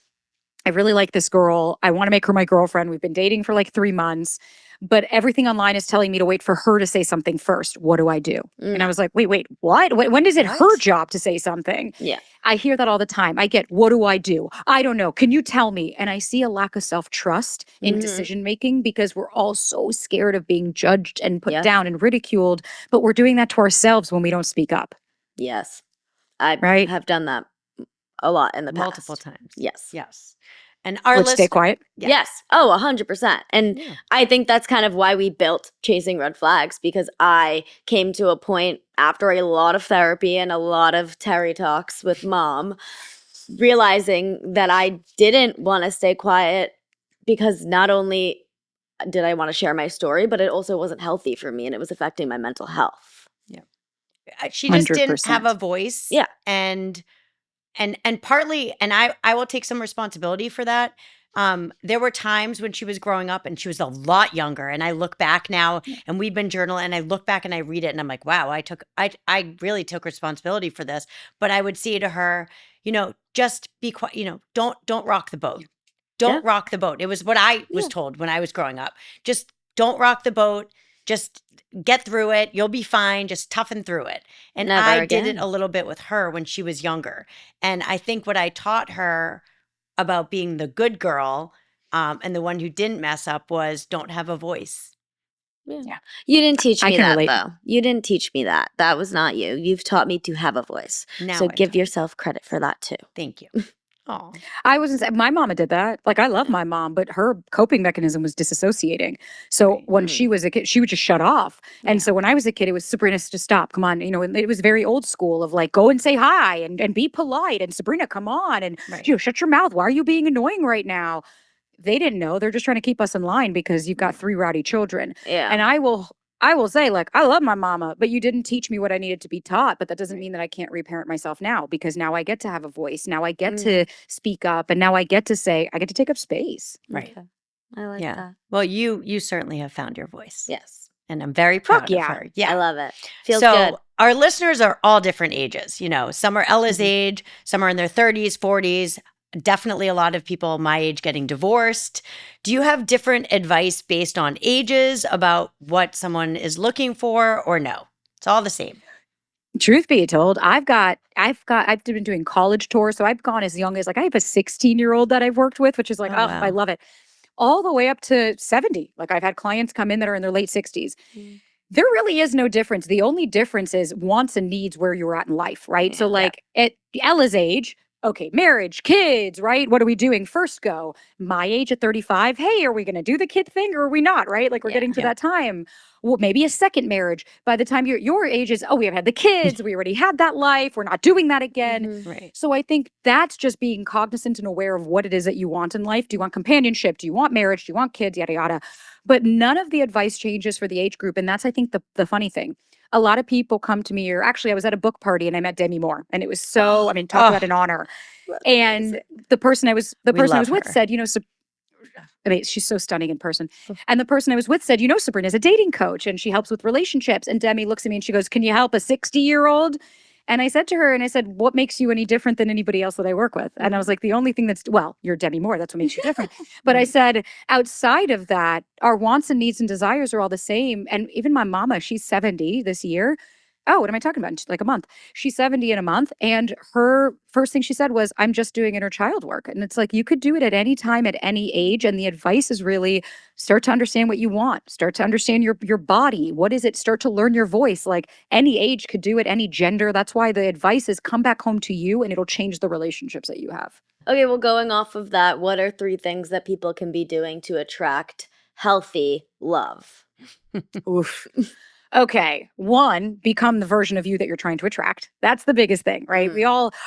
I really like this girl. I want to make her my girlfriend. We've been dating for like 3 months, but everything online is telling me to wait for her to say something first. What do I do? And I was like, wait, what? When is it her job to say something? Yeah. I hear that all the time. I get, what do I do? I don't know. Can you tell me? And I see a lack of self-trust in decision making because we're all so scared of being judged and put down and ridiculed, but we're doing that to ourselves when we don't speak up. Yes. I Right? have done that a lot in the past. Multiple times. Yes. Yes. And our Let's stay quiet. Yeah. Yes. Oh, 100%. And I think that's kind of why we built Chasing Red Flags, because I came to a point after a lot of therapy and a lot of Terry talks with mom, realizing that I didn't want to stay quiet because not only did I want to share my story, but it also wasn't healthy for me and it was affecting my mental health. She just didn't have 100%. a voice. Yeah. And partly, and I will take some responsibility for that. There were times when she was growing up and she was a lot younger, and I look back now and we've been journaling and I look back and I read it and I'm like, wow, I really took responsibility for this. But I would say to her, just be quiet, don't rock the boat. Don't rock the boat. It was what I was told when I was growing up. Just don't rock the boat. Just get through it. You'll be fine. Just toughen through it. And I did it a little bit with her when she was younger. And I think what I taught her about being the good girl and the one who didn't mess up was don't have a voice. Yeah. You didn't teach I me can that, relate. though. You didn't teach me that. That was not you. You've taught me to have a voice. Now So I've give taught you. yourself credit for that, too. Thank you. Oh, I wasn't saying my mama did that. Like I love my mom, but her coping mechanism was disassociating. So when she was a kid, she would just shut off. And so when I was a kid, it was Sabrina, just stop. Come on. And it was very old school of like, go and say hi and be polite. And Sabrina, come on. And shut your mouth. Why are you being annoying right now? They didn't know. They're just trying to keep us in line because you've got 3 rowdy children. Yeah. And I will say, like, I love my mama, but you didn't teach me what I needed to be taught. But that doesn't mean that I can't reparent myself now, because now I get to have a voice. Now I get to speak up, and now I get to take up space. right. Okay. I like that. Well, you certainly have found your voice. Yes. And I'm very proud of yeah. her. Yeah. I love it. Feels so good. our listeners are all different ages. Some are Ella's age, some are in their 30s, 40s. Definitely a lot of people my age getting divorced. Do you have different advice based on ages about what someone is looking for, or no? It's all the same. Truth be told, I've been doing college tours, so I've gone as young as, like, I have a 16-year-old that I've worked with, which is like, Oh, oh, wow. I love it. All the way up to 70. Like I've had clients come in that are in their late 60s. There really is no difference. The only difference is wants and needs where you're at in life, right? So like at Ella's age, okay, marriage, kids, right? What are we doing? First go. My age at 35, hey, are we going to do the kid thing or are we not, right? Like we're getting to that time. Well, maybe a second marriage. By the time your age is, oh, we have had the kids. We already had that life. We're not doing that again. Right. So I think that's just being cognizant and aware of what it is that you want in life. Do you want companionship? Do you want marriage? Do you want kids? Yada, yada. But none of the advice changes for the age group. And that's, I think, the funny thing. A lot of people come to me, or actually I was at a book party and I met Demi Moore, and it was so, talk about an honor. And the person I was with said, she's so stunning in person. And the person I was with said, Sabrina's a dating coach and she helps with relationships. And Demi looks at me and she goes, can you help a 60-year-old? And I said to her, what makes you any different than anybody else that I work with? And I was like, the only thing you're Demi Moore. That's what makes you different. But I said, outside of that, our wants and needs and desires are all the same. And even my mama, she's 70 this year. Oh, what am I talking about? Like a month. She's 70 in a month. And her first thing she said was, I'm just doing inner child work. And it's like, you could do it at any time, at any age. And the advice is really start to understand what you want. Start to understand your body. What is it? Start to learn your voice. Like any age could do it, any gender. That's why the advice is come back home to you and it'll change the relationships that you have. Okay, well, going off of that, what are 3 things that people can be doing to attract healthy love? Oof. Okay, one, become the version of you that you're trying to attract. That's the biggest thing, right?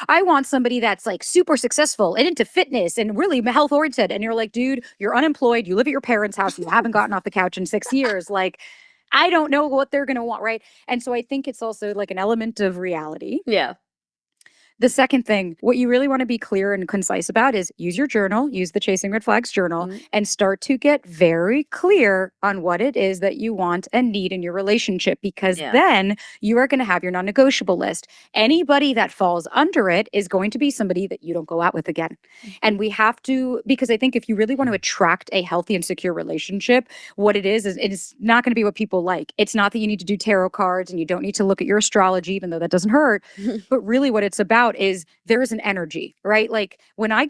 I want somebody that's like super successful and into fitness and really health oriented. And you're like, dude, you're unemployed. You live at your parents' house. You haven't gotten off the couch in 6 years. Like, I don't know what they're going to want, right? And so I think it's also like an element of reality. Yeah. The second thing, what you really want to be clear and concise about is use your journal, use the Chasing Red Flags journal, and start to get very clear on what it is that you want and need in your relationship, because then you are going to have your non-negotiable list. Anybody that falls under it is going to be somebody that you don't go out with again. And we have to, because I think if you really want to attract a healthy and secure relationship, what it is it's not going to be what people like. It's not that you need to do tarot cards and you don't need to look at your astrology, even though that doesn't hurt. But really what it's about is there is an energy, right? Like when I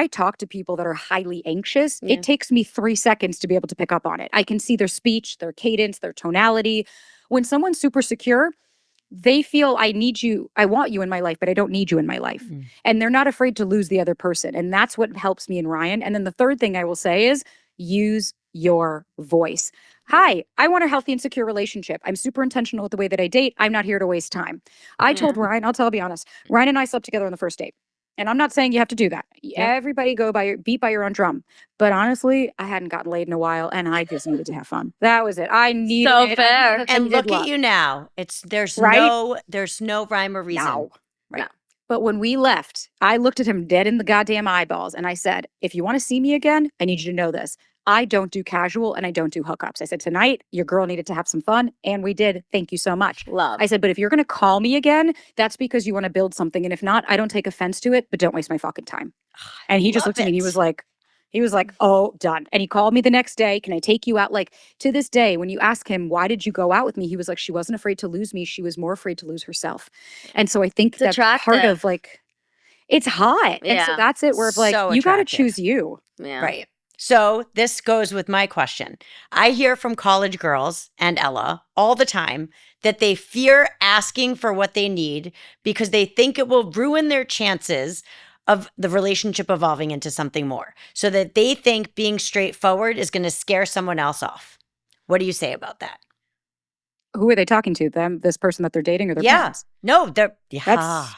talk to people that are highly anxious, it takes me 3 seconds to be able to pick up on it. I can see their speech, their cadence, their tonality. When someone's super secure, they feel I need you, I want you in my life, but I don't need you in my life. And they're not afraid to lose the other person. And that's what helps me and Ryan. And then the third thing I will say is use your voice. Hi, I want a healthy and secure relationship. I'm super intentional with the way that I date. I'm not here to waste time. I told Ryan, I'll be honest, Ryan and I slept together on the first date. And I'm not saying you have to do that. Everybody beat by your own drum. But honestly, I hadn't gotten laid in a while and I just needed to have fun. That was it. I needed So it. fair. And look at you now. There's no rhyme or reason. No. Right. No. But when we left, I looked at him dead in the goddamn eyeballs and I said, if you want to see me again, I need you to know this. I don't do casual and I don't do hookups. I said, tonight, your girl needed to have some fun. And we did. Thank you so much. Love. I said, but if you're going to call me again, that's because you want to build something. And if not, I don't take offense to it, but don't waste my fucking time. And he just looked at me and he was like, oh, done. And he called me the next day. Can I take you out? Like to this day, when you ask him, why did you go out with me? He was like, she wasn't afraid to lose me. She was more afraid to lose herself. And so I think that's part of like, it's hot. And so that's it. Where like, you got to choose you. Yeah. Right. So this goes with my question. I hear from college girls and Ella all the time that they fear asking for what they need because they think it will ruin their chances of the relationship evolving into something more. So that they think being straightforward is going to scare someone else off. What do you say about that? Who are they talking to? Them, this person that they're dating, or their parents? No, That's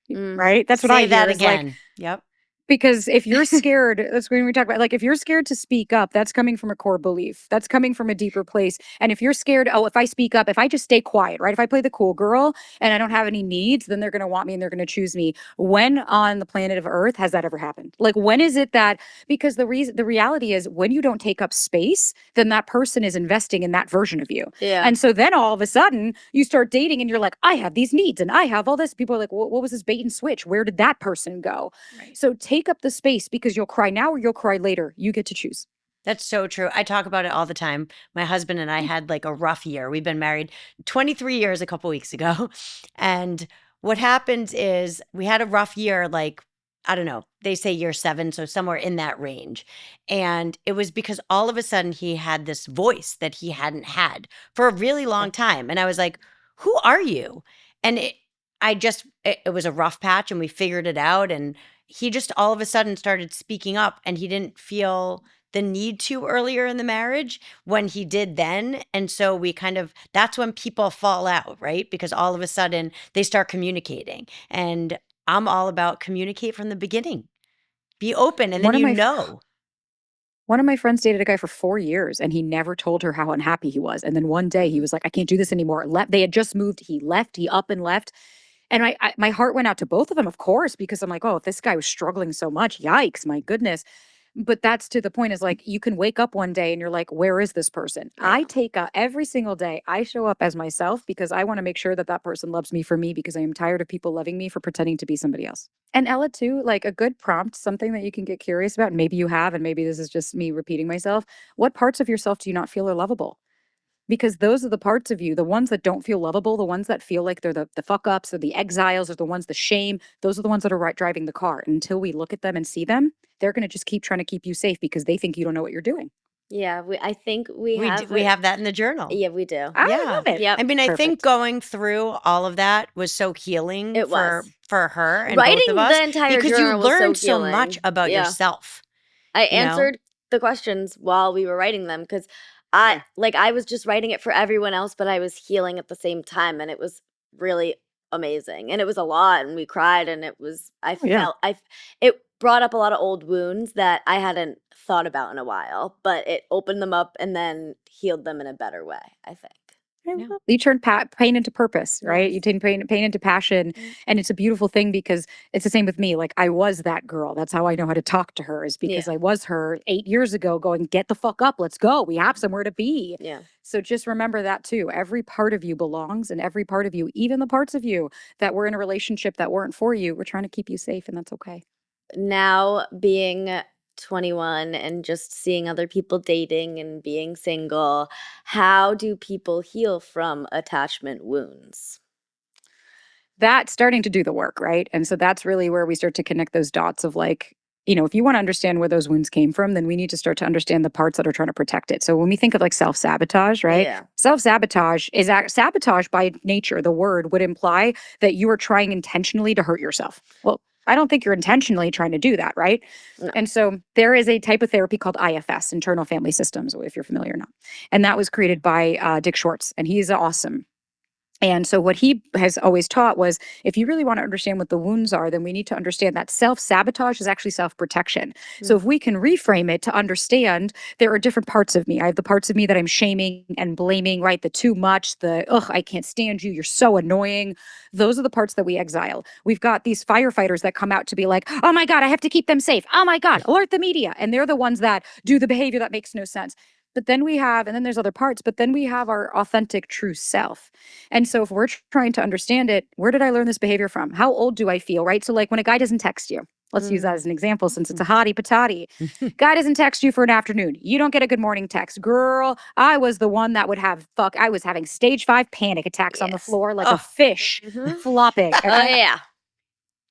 right. That's what I hear. Say that again. Like, yep. Because if you're scared, that's when we talk about, like, if you're scared to speak up, that's coming from a core belief. That's coming from a deeper place. And if you're scared, if I speak up, if I just stay quiet, right? If I play the cool girl and I don't have any needs, then they're going to want me and they're going to choose me. When on the planet of Earth has that ever happened? Like, when is it that, because the reality is when you don't take up space, then that person is investing in that version of you. Yeah. And so then all of a sudden you start dating and you're like, I have these needs and I have all this. People are like, what was this bait and switch? Where did that person go? Right. So take up the space, because you'll cry now or you'll cry later. You get to choose. That's so true. I talk about it all the time. My husband and I had like a rough year. We've been married 23 years a couple weeks ago. And what happened is we had a rough year, like, I don't know, they say year 7, so somewhere in that range. And it was because all of a sudden he had this voice that he hadn't had for a really long time. And I was like, who are you? And it was a rough patch and we figured it out. And he just all of a sudden started speaking up, and he didn't feel the need to earlier in the marriage when he did then. And so that's when people fall out, right? Because all of a sudden they start communicating. And I'm all about communicate from the beginning. Be open, and then One of my friends dated a guy for 4 years and he never told her how unhappy he was. And then one day he was like, I can't do this anymore. They had just moved. He left. He up and left. And my heart went out to both of them, of course, because I'm like, oh, if this guy was struggling so much, yikes, my goodness. But that's to the point is like, you can wake up one day and you're like, where is this person? Yeah. I take every single day, I show up as myself because I want to make sure that that person loves me for me, because I am tired of people loving me for pretending to be somebody else. And Ella too, like a good prompt, something that you can get curious about. And maybe you have, and maybe this is just me repeating myself. What parts of yourself do you not feel are lovable? Because those are the parts of you, the ones that don't feel lovable, the ones that feel like they're the fuck ups or the exiles or the ones, the shame, those are the ones that are driving the car. And until we look at them and see them, they're going to just keep trying to keep you safe because they think you don't know what you're doing. Yeah, I think we have that in the journal. Yeah, we do. I love it. Yep. I mean, I think going through all of that was so healing for her and writing both of us, the entire because you journal was learned so so healing. much about yourself. I answered the questions while we were writing them, because I was just writing it for everyone else, but I was healing at the same time, and it was really amazing. And it was a lot, and we cried, and it brought up a lot of old wounds that I hadn't thought about in a while, but it opened them up and then healed them in a better way, I think. You turn pain into purpose, right? Yes. You turn pain into passion. And it's a beautiful thing because it's the same with me. Like I was that girl. That's how I know how to talk to her, is because I was her 8 years ago going, get the fuck up. Let's go. We have somewhere to be. Yeah. So just remember that too. Every part of you belongs, and every part of you, even the parts of you that were in a relationship that weren't for you, we're trying to keep you safe, and that's okay. Now being 21 and just seeing other people dating and being single, how do people heal from attachment wounds? That's starting to do the work, right? And so that's really where we start to connect those dots of like, if you want to understand where those wounds came from, then we need to start to understand the parts that are trying to protect it. So when we think of like self-sabotage, right? Yeah. Self-sabotage is sabotage by nature. The word would imply that you are trying intentionally to hurt yourself. Well, I don't think you're intentionally trying to do that, right? No. And so there is a type of therapy called IFS, internal family systems, if you're familiar or not. And that was created by Dick Schwartz, and he's awesome. And so what he has always taught was, if you really want to understand what the wounds are, then we need to understand that self-sabotage is actually self-protection. So if we can reframe it to understand there are different parts of me. I have the parts of me that I'm shaming and blaming, right? The too much, I can't stand you. You're so annoying. Those are the parts that we exile. We've got these firefighters that come out to be like, oh my God, I have to keep them safe. Oh my God, alert the media. And they're the ones that do the behavior that makes no sense. But then and then there's other parts, but then we have our authentic true self. And so if we're trying to understand it, where did I learn this behavior from? How old do I feel, right? So like when a guy doesn't text you, let's use that as an example since it's a hottie patati. Guy doesn't text you for an afternoon. You don't get a good morning text. Girl, I was the one that would I was having stage 5 panic attacks on the floor like a fish flopping. Oh, yeah.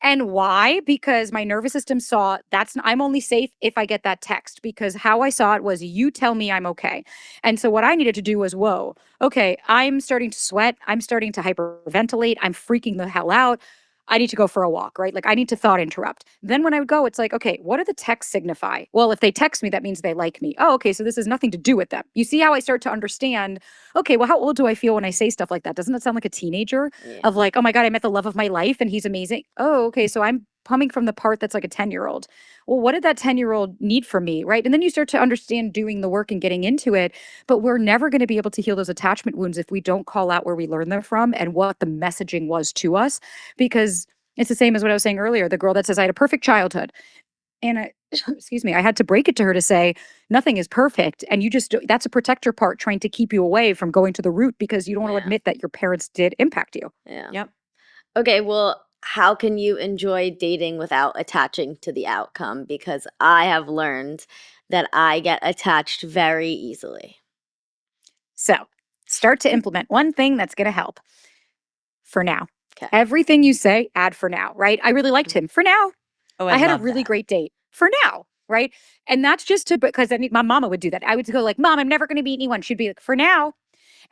And why? Because my nervous system saw I'm only safe if I get that text, because how I saw it was, you tell me I'm okay. And so what I needed to do was, whoa, okay, I'm starting to sweat. I'm starting to hyperventilate. I'm freaking the hell out. I need to go for a walk, right? Like I need to thought interrupt. Then when I would go, it's like, okay, what do the texts signify? Well, if they text me, that means they like me. Oh, okay, so this has nothing to do with them. You see how I start to understand, okay, well, how old do I feel when I say stuff like that? Doesn't it sound like a teenager of like, oh my God, I met the love of my life and he's amazing. Oh, okay, so I'm coming from the part that's like a 10-year-old. Well, what did that 10-year-old need from me, right? And then you start to understand doing the work and getting into it, but we're never going to be able to heal those attachment wounds if we don't call out where we learned them from and what the messaging was to us, because it's the same as what I was saying earlier, the girl that says I had a perfect childhood. And excuse me, I had to break it to her to say, nothing is perfect. And that's a protector part trying to keep you away from going to the root, because you don't want to admit that your parents did impact you. Yeah. Yep. Okay, well, how can you enjoy dating without attaching to the outcome? Because I have learned that I get attached very easily. So start to implement one thing that's going to help for now. Okay. Everything you say, add for now, right? I really liked him for now. Oh, I had a love really that. great date for now, right? And that's just because my mama would do that. I would go like, Mom, I'm never going to meet anyone. She'd be like, for now.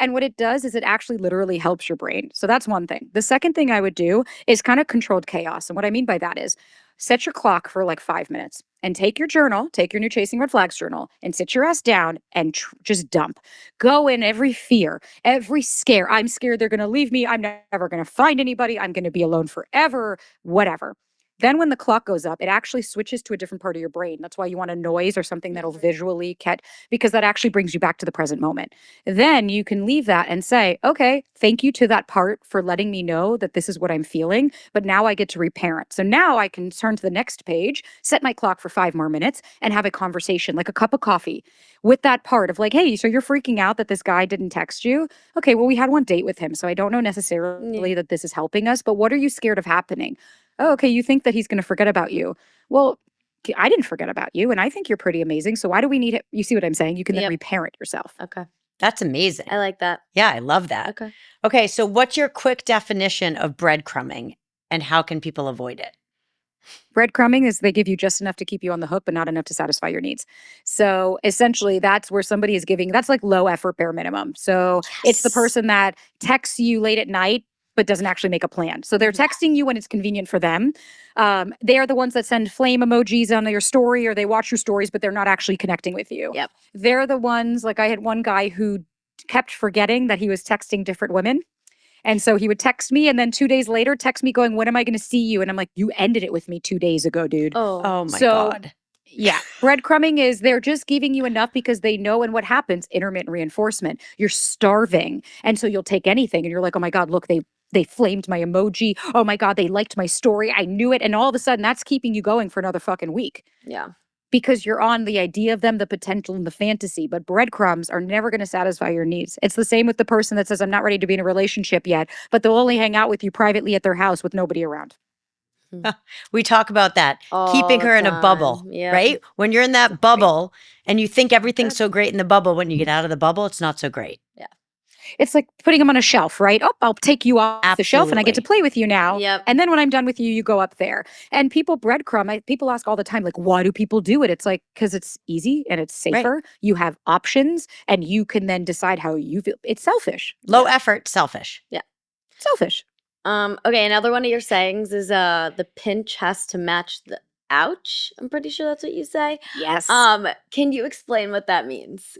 And what it does is it actually literally helps your brain. So that's one thing. The second thing I would do is kind of controlled chaos. And what I mean by that is set your clock for like 5 minutes and take your new Chasing Red Flags journal and sit your ass down and just dump. Go in every fear, every scare. I'm scared they're going to leave me. I'm never going to find anybody. I'm going to be alone forever, whatever. Then when the clock goes up, it actually switches to a different part of your brain. That's why you want a noise or something that'll visually catch, because that actually brings you back to the present moment. Then you can leave that and say, okay, thank you to that part for letting me know that this is what I'm feeling, but now I get to reparent. So now I can turn to the next page, set my clock for 5 more minutes, and have a conversation, like a cup of coffee with that part of like, hey, so you're freaking out that this guy didn't text you? Okay, well, we had one date with him, so I don't know necessarily that this is helping us, but what are you scared of happening? Oh, okay, you think that he's going to forget about you. Well, I didn't forget about you, and I think you're pretty amazing. So why do we need it? You see what I'm saying? You can then reparent yourself. Okay. That's amazing. I like that. Yeah, I love that. Okay. Okay, so what's your quick definition of breadcrumbing, and how can people avoid it? Breadcrumbing is they give you just enough to keep you on the hook, but not enough to satisfy your needs. So essentially, that's where somebody is giving, that's like low effort, bare minimum. So it's the person that texts you late at night, but doesn't actually make a plan. So they're texting you when it's convenient for them. They are the ones that send flame emojis on your story, or they watch your stories, but they're not actually connecting with you. Yep. They're the ones, like I had one guy who kept forgetting that he was texting different women. And so he would text me, and then 2 days later text me going, when am I going to see you? And I'm like, you ended it with me 2 days ago, dude. Oh my So, God. Yeah. Breadcrumbing is they're just giving you enough because they know. And what happens? Intermittent reinforcement. You're starving. And so you'll take anything and you're like, oh my God, look, they flamed my emoji. Oh my God, they liked my story. I knew it. And all of a sudden that's keeping you going for another fucking week. Yeah. Because you're on the idea of them, the potential and the fantasy, but breadcrumbs are never going to satisfy your needs. It's the same with the person that says, I'm not ready to be in a relationship yet, but they'll only hang out with you privately at their house with nobody around. We talk about that, All keeping her the in a bubble, time. Yep. right? When you're in that bubble and you think everything's so great in the bubble, when you get out of the bubble, it's not so great. Yeah. It's like putting them on a shelf, right? Oh, I'll take you off the shelf and I get to play with you now. Yep. And then when I'm done with you, you go up there. And people breadcrumb. People ask all the time, like, why do people do it? It's like, because it's easy and it's safer. Right. You have options and you can then decide how you feel. It's selfish. Low effort, selfish. Yeah. Selfish. Okay, another one of your sayings is the pinch has to match the ouch. I'm pretty sure that's what you say. Yes. Can you explain what that means?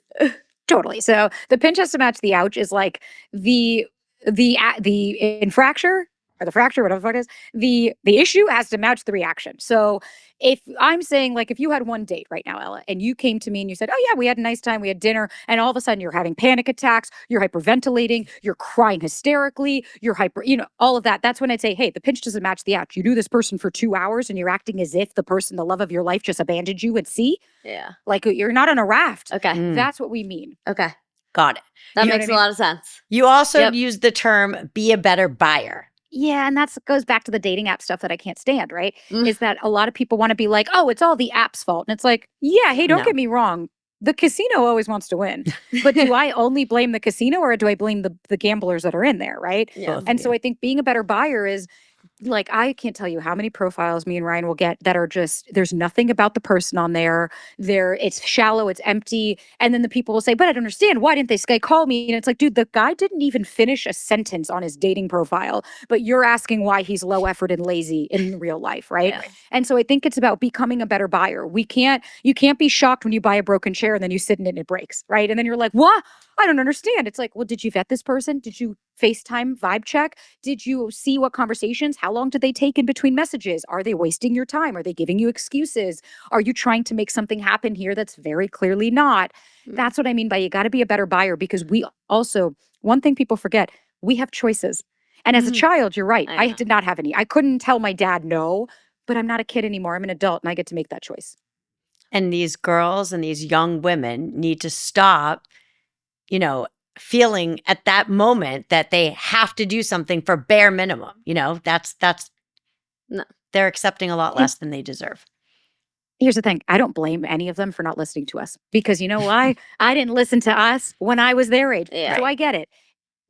Totally. So the pinch has to match the ouch is like the infracture or the fracture, whatever the fuck it is, the issue has to match the reaction. So if I'm saying, like, if you had one date right now, Ella, and you came to me and you said, oh yeah, we had a nice time, we had dinner, and all of a sudden you're having panic attacks, you're hyperventilating, you're crying hysterically, you're all of that. That's when I'd say, hey, the pinch doesn't match the ouch. You knew this person for 2 hours and you're acting as if the person, the love of your life, just abandoned you at sea. Yeah. Like you're not on a raft. Okay. That's what we mean. Okay. Got it. That You know makes what I a lot of sense. You also Yep. use the term be a better buyer. Yeah, and that goes back to the dating app stuff that I can't stand, right? Mm. Is that a lot of people want to be like, oh, it's all the app's fault. And it's like, yeah, hey, don't No. get me wrong. The casino always wants to win. But do I only blame the casino or do I blame the gamblers that are in there, right? Yeah. Both. And so I think being a better buyer is, like, I can't tell you how many profiles me and Ryan will get that are just, there's nothing about the person on there. It's shallow, it's empty. And then the people will say, but I don't understand. Why didn't this guy call me? And it's like, dude, the guy didn't even finish a sentence on his dating profile, but you're asking why he's low effort and lazy in real life, right? Yeah. And so I think it's about becoming a better buyer. You can't be shocked when you buy a broken chair and then you sit in it and it breaks, right? And then you're like, what? I don't understand. It's like, well, did you vet this person? Did you FaceTime vibe check? Did you see what conversations? How long did they take in between messages? Are they wasting your time? Are they giving you excuses? Are you trying to make something happen here that's very clearly not? That's what I mean by you got to be a better buyer, because we also, one thing people forget, we have choices. And as a child, you're right. I I know. did not have any. I couldn't tell my dad no, but I'm not a kid anymore. I'm an adult and I get to make that choice. And these girls and these young women need to stop, feeling at that moment that they have to do something for bare minimum. That's No. They're accepting a lot less than they deserve. Here's the thing. I don't blame any of them for not listening to us, because you know why? I didn't listen to us when I was their age. Yeah. So I get it.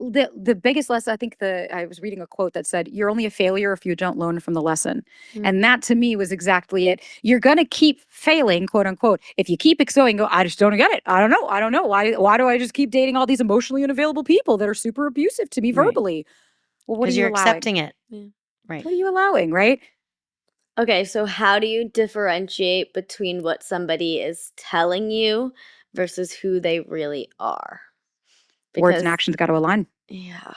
The biggest lesson, I think I was reading a quote that said, you're only a failure if you don't learn from the lesson. And that to me was exactly it. You're going to keep failing, quote unquote. If you keep going, I just don't get it. I don't know. Why do I just keep dating all these emotionally unavailable people that are super abusive to me Right. verbally? Well, what are Because you you're allowing? accepting it. Yeah. Right. What are you allowing, right? Okay, so how do you differentiate between what somebody is telling you versus who they really are? Words and actions got to align. Yeah.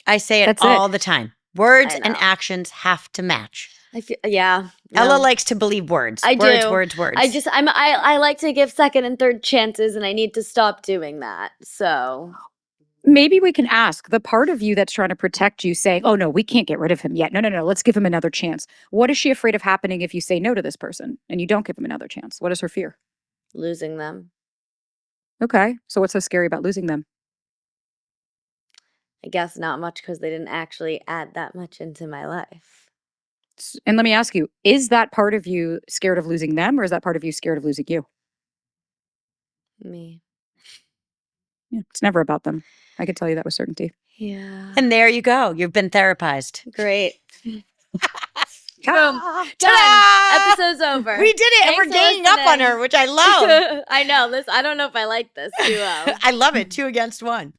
I say it That's it. all the time. Words I and know. actions have to match. I feel, yeah. Ella no. likes to believe words. I words, do. Words, words. I like to give second and third chances, and I need to stop doing that. So Maybe we can ask the part of you that's trying to protect you, saying, oh, no, we can't get rid of him yet. No, let's give him another chance. What is she afraid of happening if you say no to this person and you don't give him another chance? What is her fear? losing them. Okay. So what's so scary about losing them? I guess not much, because they didn't actually add that much into my life. And let me ask you, is that part of you scared of losing them, or is that part of you scared of losing you? Me. Yeah, it's never about them. I can tell you that with certainty. Yeah. And there you go. You've been therapized. Great. Boom. Ta-da! Done. Episode's over. We did it, and Thanks we're for ganging up on listening. her, which I love. I know this. I don't know if I like this too well. I love it. 2 against 1.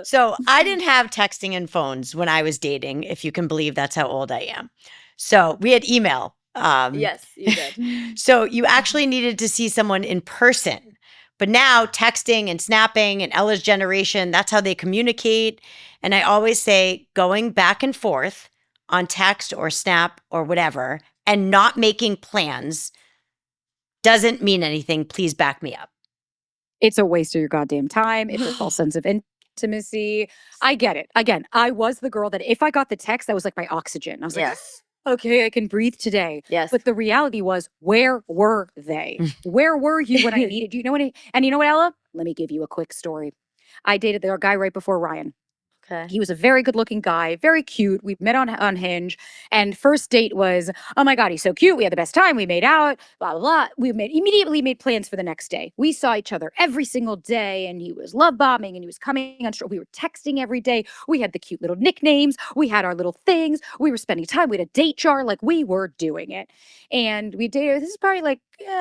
So I didn't have texting and phones when I was dating, if you can believe that's how old I am. So we had email. Yes, you did. So you actually needed to see someone in person. But now texting and snapping and Ella's generation, that's how they communicate. And I always say going back and forth on text or snap or whatever and not making plans doesn't mean anything. Please back me up. It's a waste of your goddamn time. It's a false sense of intimacy. I get it. Again, I was the girl that if I got the text, that was like my oxygen. I was like, Yes. okay, I can breathe today. Yes. But the reality was, where were they? Where were you when I needed you? And you know what, Ella? Let me give you a quick story. I dated the guy right before Ryan. Okay. He was a very good looking guy, very cute. We met on Hinge. And first date was, oh my God, he's so cute. We had the best time. We made out, blah, blah, blah. We immediately made plans for the next day. We saw each other every single day, and he was love bombing and he was coming on. We were texting every day. We had the cute little nicknames. We had our little things. We were spending time. We had a date jar. Like, we were doing it. And we dated, this is probably like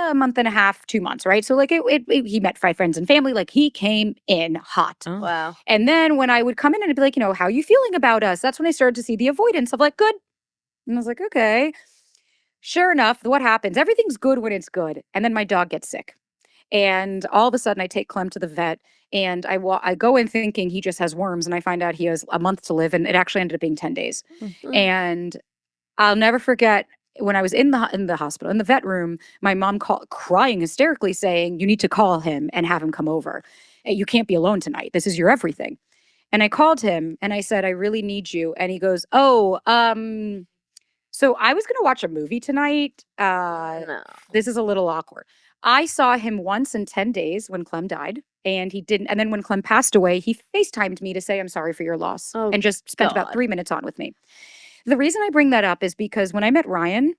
a month and a half, 2 months, right? So like he met my friends and family. Like, he came in hot. Oh. Wow. And then when I would come in and I'd be like, how are you feeling about us? That's when I started to see the avoidance of like, good. And I was like, okay. Sure enough, what happens? Everything's good when it's good. And then my dog gets sick. And all of a sudden I take Clem to the vet and I go in thinking he just has worms, and I find out he has a month to live, and it actually ended up being 10 days. Mm-hmm. And I'll never forget when I was in the hospital, in the vet room, my mom crying hysterically saying, you need to call him and have him come over. You can't be alone tonight. This is your everything. And I called him and I said, I really need you. And he goes, so I was going to watch a movie tonight. No. This is a little awkward. I saw him once in 10 days when Clem died, and he didn't. And then when Clem passed away, he FaceTimed me to say, I'm sorry for your loss, and just spent about 3 minutes on with me. The reason I bring that up is because when I met Ryan,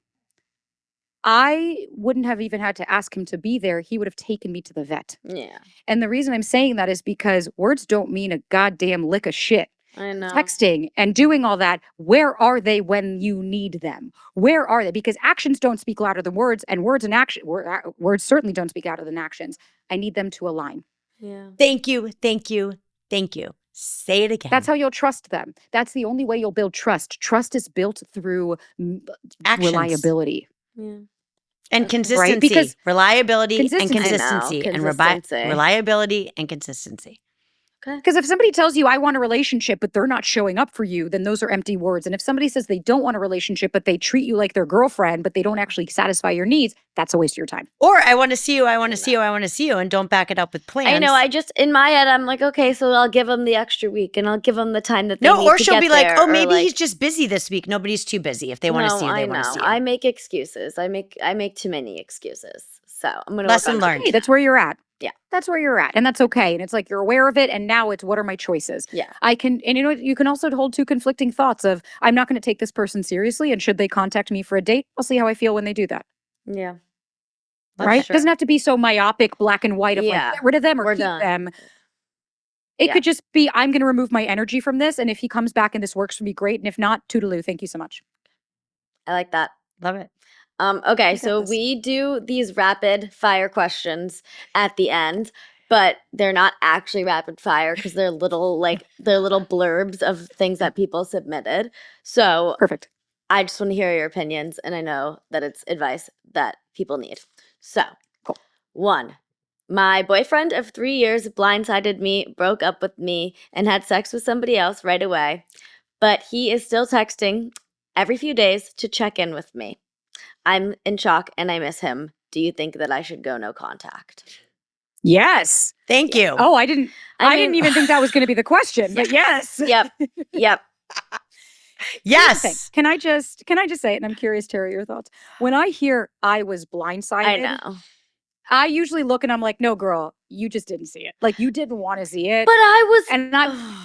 I wouldn't have even had to ask him to be there. He would have taken me to the vet. Yeah. And the reason I'm saying that is because words don't mean a goddamn lick of shit. I know. Texting and doing all that, where are they when you need them? Where are they? Because actions don't speak louder than words, and words certainly don't speak louder than actions. I need them to align. Yeah. Thank you. Thank you. Thank you. Say it again. That's how you'll trust them. That's the only way you'll build trust. Trust is built through Actions. Reliability. Yeah. And consistency. Right? Because reliability and consistency. consistency. I know. And Consistency. reliability and consistency. Because if somebody tells you, I want a relationship, but they're not showing up for you, then those are empty words. And if somebody says they don't want a relationship, but they treat you like their girlfriend, but they don't actually satisfy your needs, that's a waste of your time. Or I want to see you, I want to see you, I want to see you, and don't back it up with plans. I know. I just, in my head, I'm like, okay, so I'll give them the extra week and I'll give them the time that they need or to she'll get be like, there, oh, or maybe like, he's just busy this week. Nobody's too busy. If they want to see you, they want to see you. I make excuses. I make too many excuses. So I'm going to Lesson learned. Hey, that's where you're at. Yeah. That's where you're at. And that's okay. And it's like you're aware of it. And now it's what are my choices? Yeah. And you know what? You can also hold two conflicting thoughts of I'm not going to take this person seriously. And should they contact me for a date, I'll see how I feel when they do that. Yeah. Right? Sure. Doesn't have to be so myopic, black and white of like get rid of them or We're keep done. them. It could just be I'm going to remove my energy from this. And if he comes back and this works for me, great. And if not, toodaloo. Thank you so much. I like that. Love it. Okay, so we do these rapid fire questions at the end, but they're not actually rapid fire because they're little blurbs of things that people submitted. So Perfect. I just want to hear your opinions, and I know that it's advice that people need. So, cool. 1, my boyfriend of 3 years blindsided me, broke up with me, and had sex with somebody else right away, but he is still texting every few days to check in with me. I'm in shock and I miss him. Do you think that I should go no contact? Yes. Thank you. Oh, I didn't even think that was going to be the question, but yes. Yep. Yes. Can I just say it? And I'm curious, Terry, your thoughts. When I hear I was blindsided, I know. I usually look and I'm like, no, girl, you just didn't see it. Like you didn't want to see it. But I was, and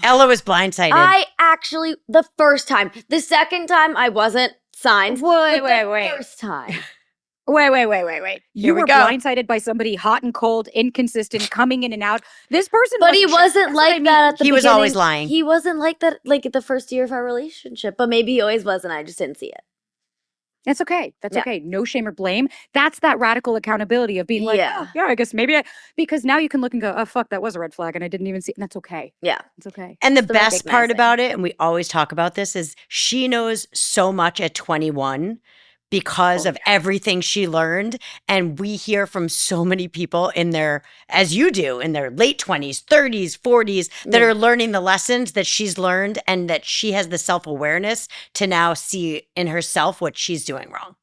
Ella was blindsided. I actually, the first time, the second time I wasn't signed. Wait. First time. Wait. You were blindsided by somebody hot and cold, inconsistent, coming in and out. This person, but he wasn't like that at the beginning. He was always lying. He wasn't like that, like at the first year of our relationship. But maybe he always was, and I just didn't see it. That's okay. That's Yeah. okay. No shame or blame. That's that radical accountability of being like, Yeah. oh, yeah, I guess maybe because now you can look and go, oh, fuck, that was a red flag and I didn't even see it. And that's okay. Yeah. It's okay. And the It's the best part recognizing. about it, and we always talk about this, is she knows so much at 21 because of everything she learned. And we hear from so many people in their, as you do, in their late 20s, 30s, 40s, that Yeah. are learning the lessons that she's learned and that she has the self-awareness to now see in herself what she's doing wrong.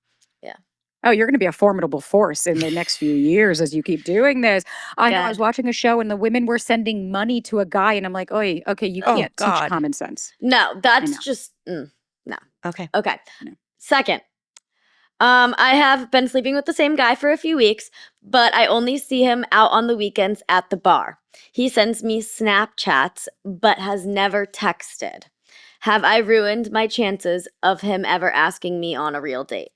Oh, you're going to be a formidable force in the next few years as you keep doing this. I know I was God. watching a show and the women were sending money to a guy, and I'm like, oh, okay, you Oh, can't teach God. common sense. No, know. that's just no. Okay. Okay. No. Second, I have been sleeping with the same guy for a few weeks, but I only see him out on the weekends at the bar. He sends me Snapchats, but has never texted. Have I ruined my chances of him ever asking me on a real date?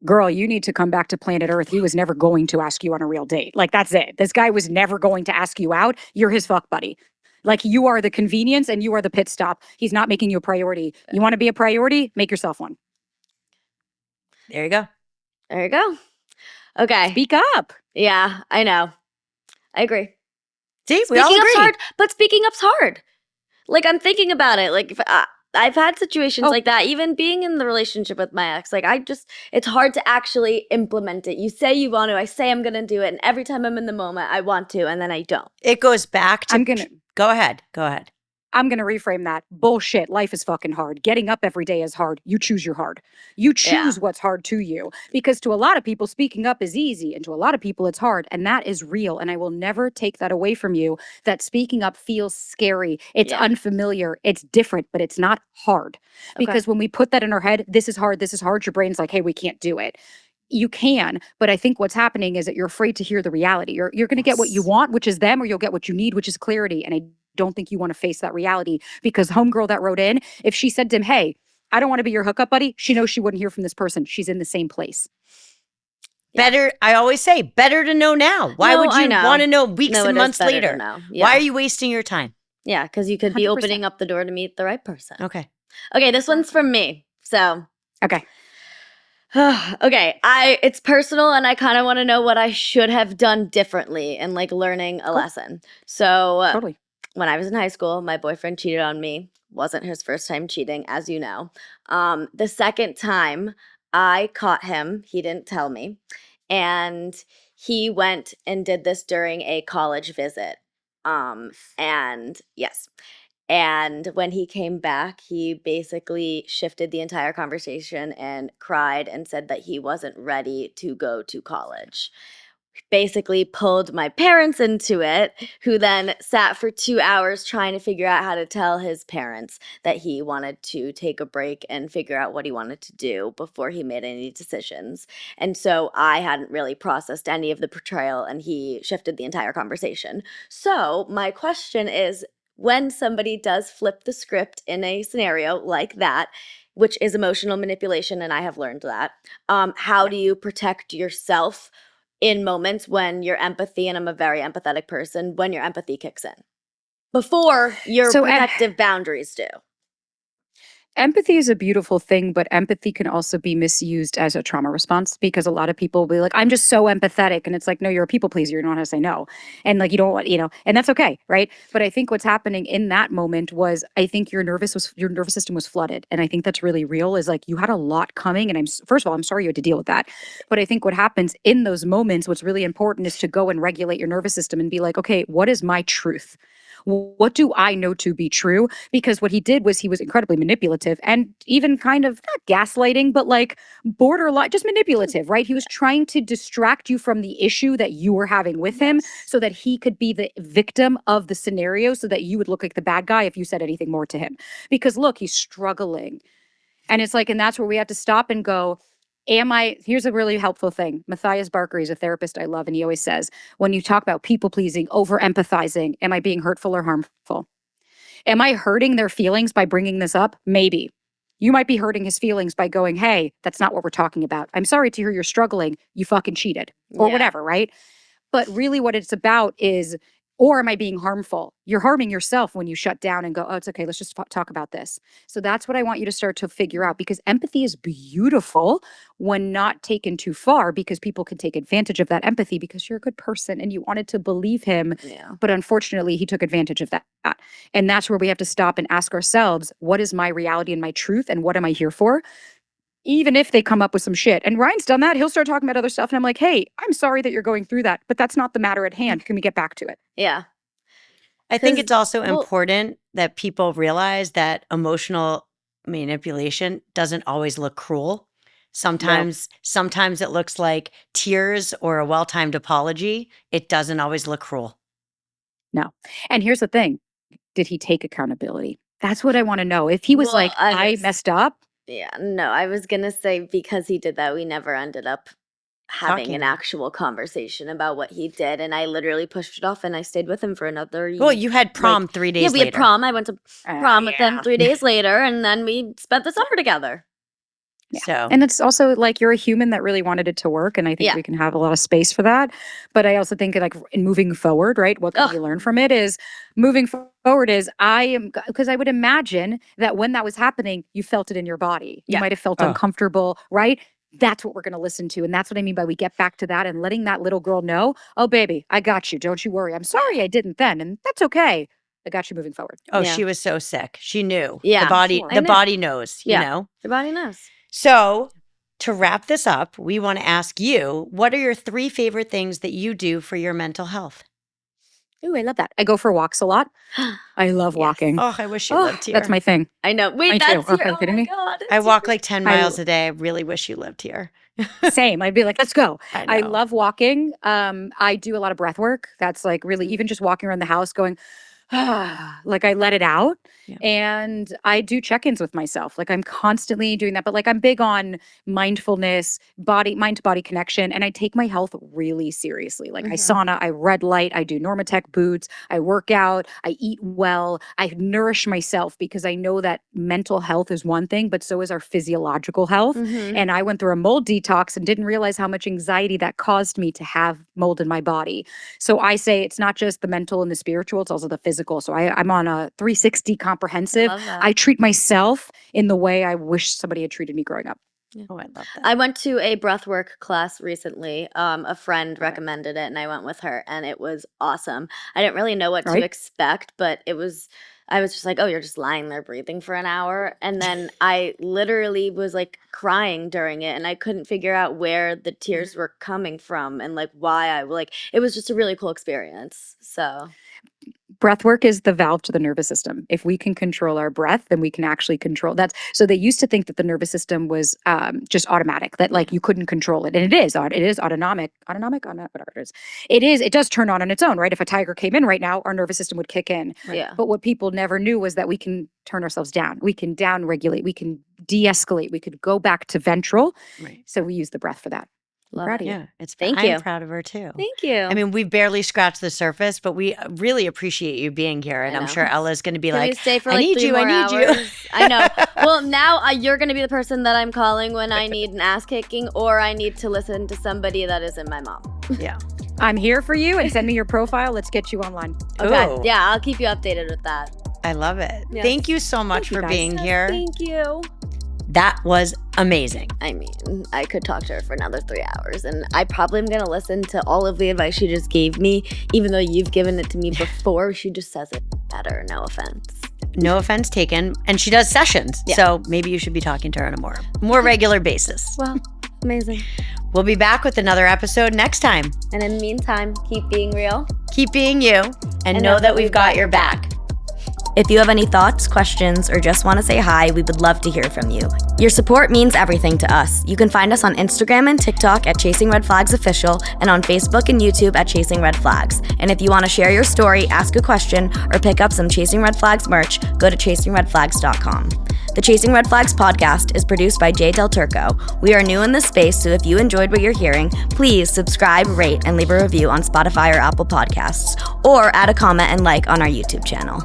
Girl, you need to come back to planet Earth. He was never going to ask you on a real date. Like, that's it. This guy was never going to ask you out. You're his fuck buddy. Like, you are the convenience and you are the pit stop. He's not making you a priority. You want to be a priority? Make yourself one. There you go. There you go. Okay. Speak up. Yeah, I know. I agree. See, we all Speaking up's agree. hard, but speaking up's hard. Like, I'm thinking about it. Like, if, I've had situations Oh. like that, even being in the relationship with my ex. Like, it's hard to actually implement it. You say you want to, I say I'm going to do it, and every time I'm in the moment, I want to, and then I don't. It goes back to. I'm going to Go ahead. Go ahead. reframe that. Bullshit. Life is fucking hard. Getting up every day is hard. You choose your hard. You choose what's hard to you. Because to a lot of people, speaking up is easy. And to a lot of people, it's hard. And that is real. And I will never take that away from you, that speaking up feels scary. It's unfamiliar. It's different, but it's not hard. Because when we put that in our head, this is hard, your brain's like, hey, we can't do it. You can, but I think what's happening is that you're afraid to hear the reality. You're going to get what you want, which is them, or you'll get what you need, which is clarity. And I don't think you want to face that reality, because homegirl that wrote in, if she said to him, hey, I don't want to be your hookup buddy, she knows she wouldn't hear from this person. She's in the same place. Better, I always say, better to know now. Why would you want to know weeks and months later? Why are you wasting your time? Yeah, because you could be 100%. opening up the door to meet the right person. Okay. Okay, this one's from me. So, Okay. okay, it's personal, and I kind of want to know what I should have done differently and like learning a lesson. So, Totally. when I was in high school, my boyfriend cheated on me. Wasn't his first time cheating, as you know. The second time I caught him, he didn't tell me, and he went and did this during a college visit. And yes. And when he came back, he basically shifted the entire conversation and cried and said that he wasn't ready to go to college. Basically pulled my parents into it, who then sat for 2 hours trying to figure out how to tell his parents that he wanted to take a break and figure out what he wanted to do before he made any decisions. And so I hadn't really processed any of the betrayal, and he shifted the entire conversation. So my question is, when somebody does flip the script in a scenario like that, which is emotional manipulation, and I have learned that, how do you protect yourself in moments when your empathy, and I'm a very empathetic person, when your empathy kicks in before your protective boundaries do? Empathy is a beautiful thing, but empathy can also be misused as a trauma response, because a lot of people will be like, I'm just so empathetic. And it's like, no, you're a people pleaser. You don't know how to say no. And like, you don't want, and that's okay. Right. But I think what's happening in that moment was, I think your nervous system was flooded. And I think that's really real, is like, you had a lot coming. And first of all, I'm sorry you had to deal with that. But I think what happens in those moments, what's really important is to go and regulate your nervous system and be like, okay, what is my truth? What do I know to be true? Because what he did was he was incredibly manipulative and even kind of not gaslighting, but like borderline, just manipulative, right? He was trying to distract you from the issue that you were having with him so that he could be the victim of the scenario, so that you would look like the bad guy if you said anything more to him. Because look, he's struggling. And it's like, and that's where we have to stop and go, here's a really helpful thing. Matthias Barker is a therapist I love, and he always says, when you talk about people pleasing, over empathizing, am I being hurtful or harmful? Am I hurting their feelings by bringing this up? Maybe. You might be hurting his feelings by going, hey, that's not what we're talking about. I'm sorry to hear you're struggling. You fucking cheated or whatever, right? But really what it's about is Or am I being harmful? You're harming yourself when you shut down and go, oh, it's okay. Let's just talk about this. So that's what I want you to start to figure out, because empathy is beautiful when not taken too far, because people can take advantage of that empathy because you're a good person and you wanted to believe him. Yeah. But unfortunately, he took advantage of that. And that's where we have to stop and ask ourselves, what is my reality and my truth, and what am I here for? Even if they come up with some shit. And Ryan's done that. He'll start talking about other stuff. And I'm like, hey, I'm sorry that you're going through that, but that's not the matter at hand. Can we get back to it? Yeah. I think it's also well- important that people realize that emotional manipulation doesn't always look cruel. Sometimes it looks like tears or a well-timed apology. It doesn't always look cruel. No. And here's the thing. Did he take accountability? That's what I want to know. If he was like, I messed up. Yeah, no, I was going to say, because he did that, we never ended up having an actual conversation about what he did. And I literally pushed it off, and I stayed with him for another year. Well, you had prom 3 days later. Yeah, we had prom. I went to prom with them 3 days later, and then we spent the summer together. Yeah. So, and it's also like, you're a human that really wanted it to work. And I think we can have a lot of space for that. But I also think, like, in moving forward, right? What can we learn from it is moving forward is because I would imagine that when that was happening, you felt it in your body. You might have felt uncomfortable, right? That's what we're going to listen to. And that's what I mean by we get back to that and letting that little girl know, oh, baby, I got you. Don't you worry. I'm sorry I didn't then. And that's okay. I got you moving forward. oh, she was so sick. She knew. Yeah, The body, sure. the body knows, you know? Your body knows. So, to wrap this up, we want to ask you, what are your 3 favorite things that you do for your mental health? Ooh, I love that. I go for walks a lot. I love walking. Oh, I wish you lived here. That's my thing. I know. Wait, Me that's too. your, Are you kidding me? God. I walk like 10 miles a day. I really wish you lived here. Same. I'd be like, let's go. I know. love walking. I do a lot of breath work. That's like really even just walking around the house going, like I let it out. Yeah. And I do check-ins with myself. Like I'm constantly doing that. But like I'm big on mindfulness, mind to body connection. And I take my health really seriously. Like I sauna, I red light, I do Normatec boots, I work out, I eat well, I nourish myself, because I know that mental health is one thing, but so is our physiological health. And I went through a mold detox and didn't realize how much anxiety that caused me to have mold in my body. So I say it's not just the mental and the spiritual, it's also the physical. So I'm on a 360 comprehensive. I treat myself in the way I wish somebody had treated me growing up. Yeah. Oh, I love that. I went to a breathwork class recently. A friend recommended it, and I went with her, and it was awesome. I didn't really know what to expect, but I was just like, oh, you're just lying there breathing for an hour. And then I literally was like crying during it, and I couldn't figure out where the tears were coming from and like why it was just a really cool experience. So breath work is the valve to the nervous system. If we can control our breath, then we can actually control that. So they used to think that the nervous system was just automatic, that like you couldn't control it. And it is autonomic, whatever it is. It does turn on its own, right? If a tiger came in right now, our nervous system would kick in. Right. Yeah. But what people never knew was that we can turn ourselves down. We can down regulate. We can de-escalate. We could go back to ventral. Right. So we use the breath for that. Proud of you. Yeah, Thank you. I'm proud of her too. Thank you. I mean, we've barely scratched the surface, but we really appreciate you being here. And I'm sure Ella's going to be Can like, we stay for I like need 3 you, more I need hours? you. I know. Well, now you're going to be the person that I'm calling when I need an ass kicking, or I need to listen to somebody that isn't my mom. Yeah. I'm here for you, and send me your profile. Let's get you online. Okay. Ooh. Yeah, I'll keep you updated with that. I love it. Yes. Thank you so much for being here. Thank you. That was amazing. I mean, I could talk to her for another 3 hours, and I probably am going to listen to all of the advice she just gave me, even though you've given it to me before. She just says it better. No offense. No offense taken. And she does sessions. Yeah. So maybe you should be talking to her on a more regular basis. Well, amazing. We'll be back with another episode next time. And in the meantime, keep being real. Keep being you, and know that we've got your back. If you have any thoughts, questions, or just want to say hi, we would love to hear from you. Your support means everything to us. You can find us on Instagram and TikTok at Chasing Red Flags Official, and on Facebook and YouTube at Chasing Red Flags. And if you want to share your story, ask a question, or pick up some Chasing Red Flags merch, go to chasingredflags.com. The Chasing Red Flags podcast is produced by Jay Del Turco. We are new in this space, so if you enjoyed what you're hearing, please subscribe, rate, and leave a review on Spotify or Apple Podcasts, or add a comment and like on our YouTube channel.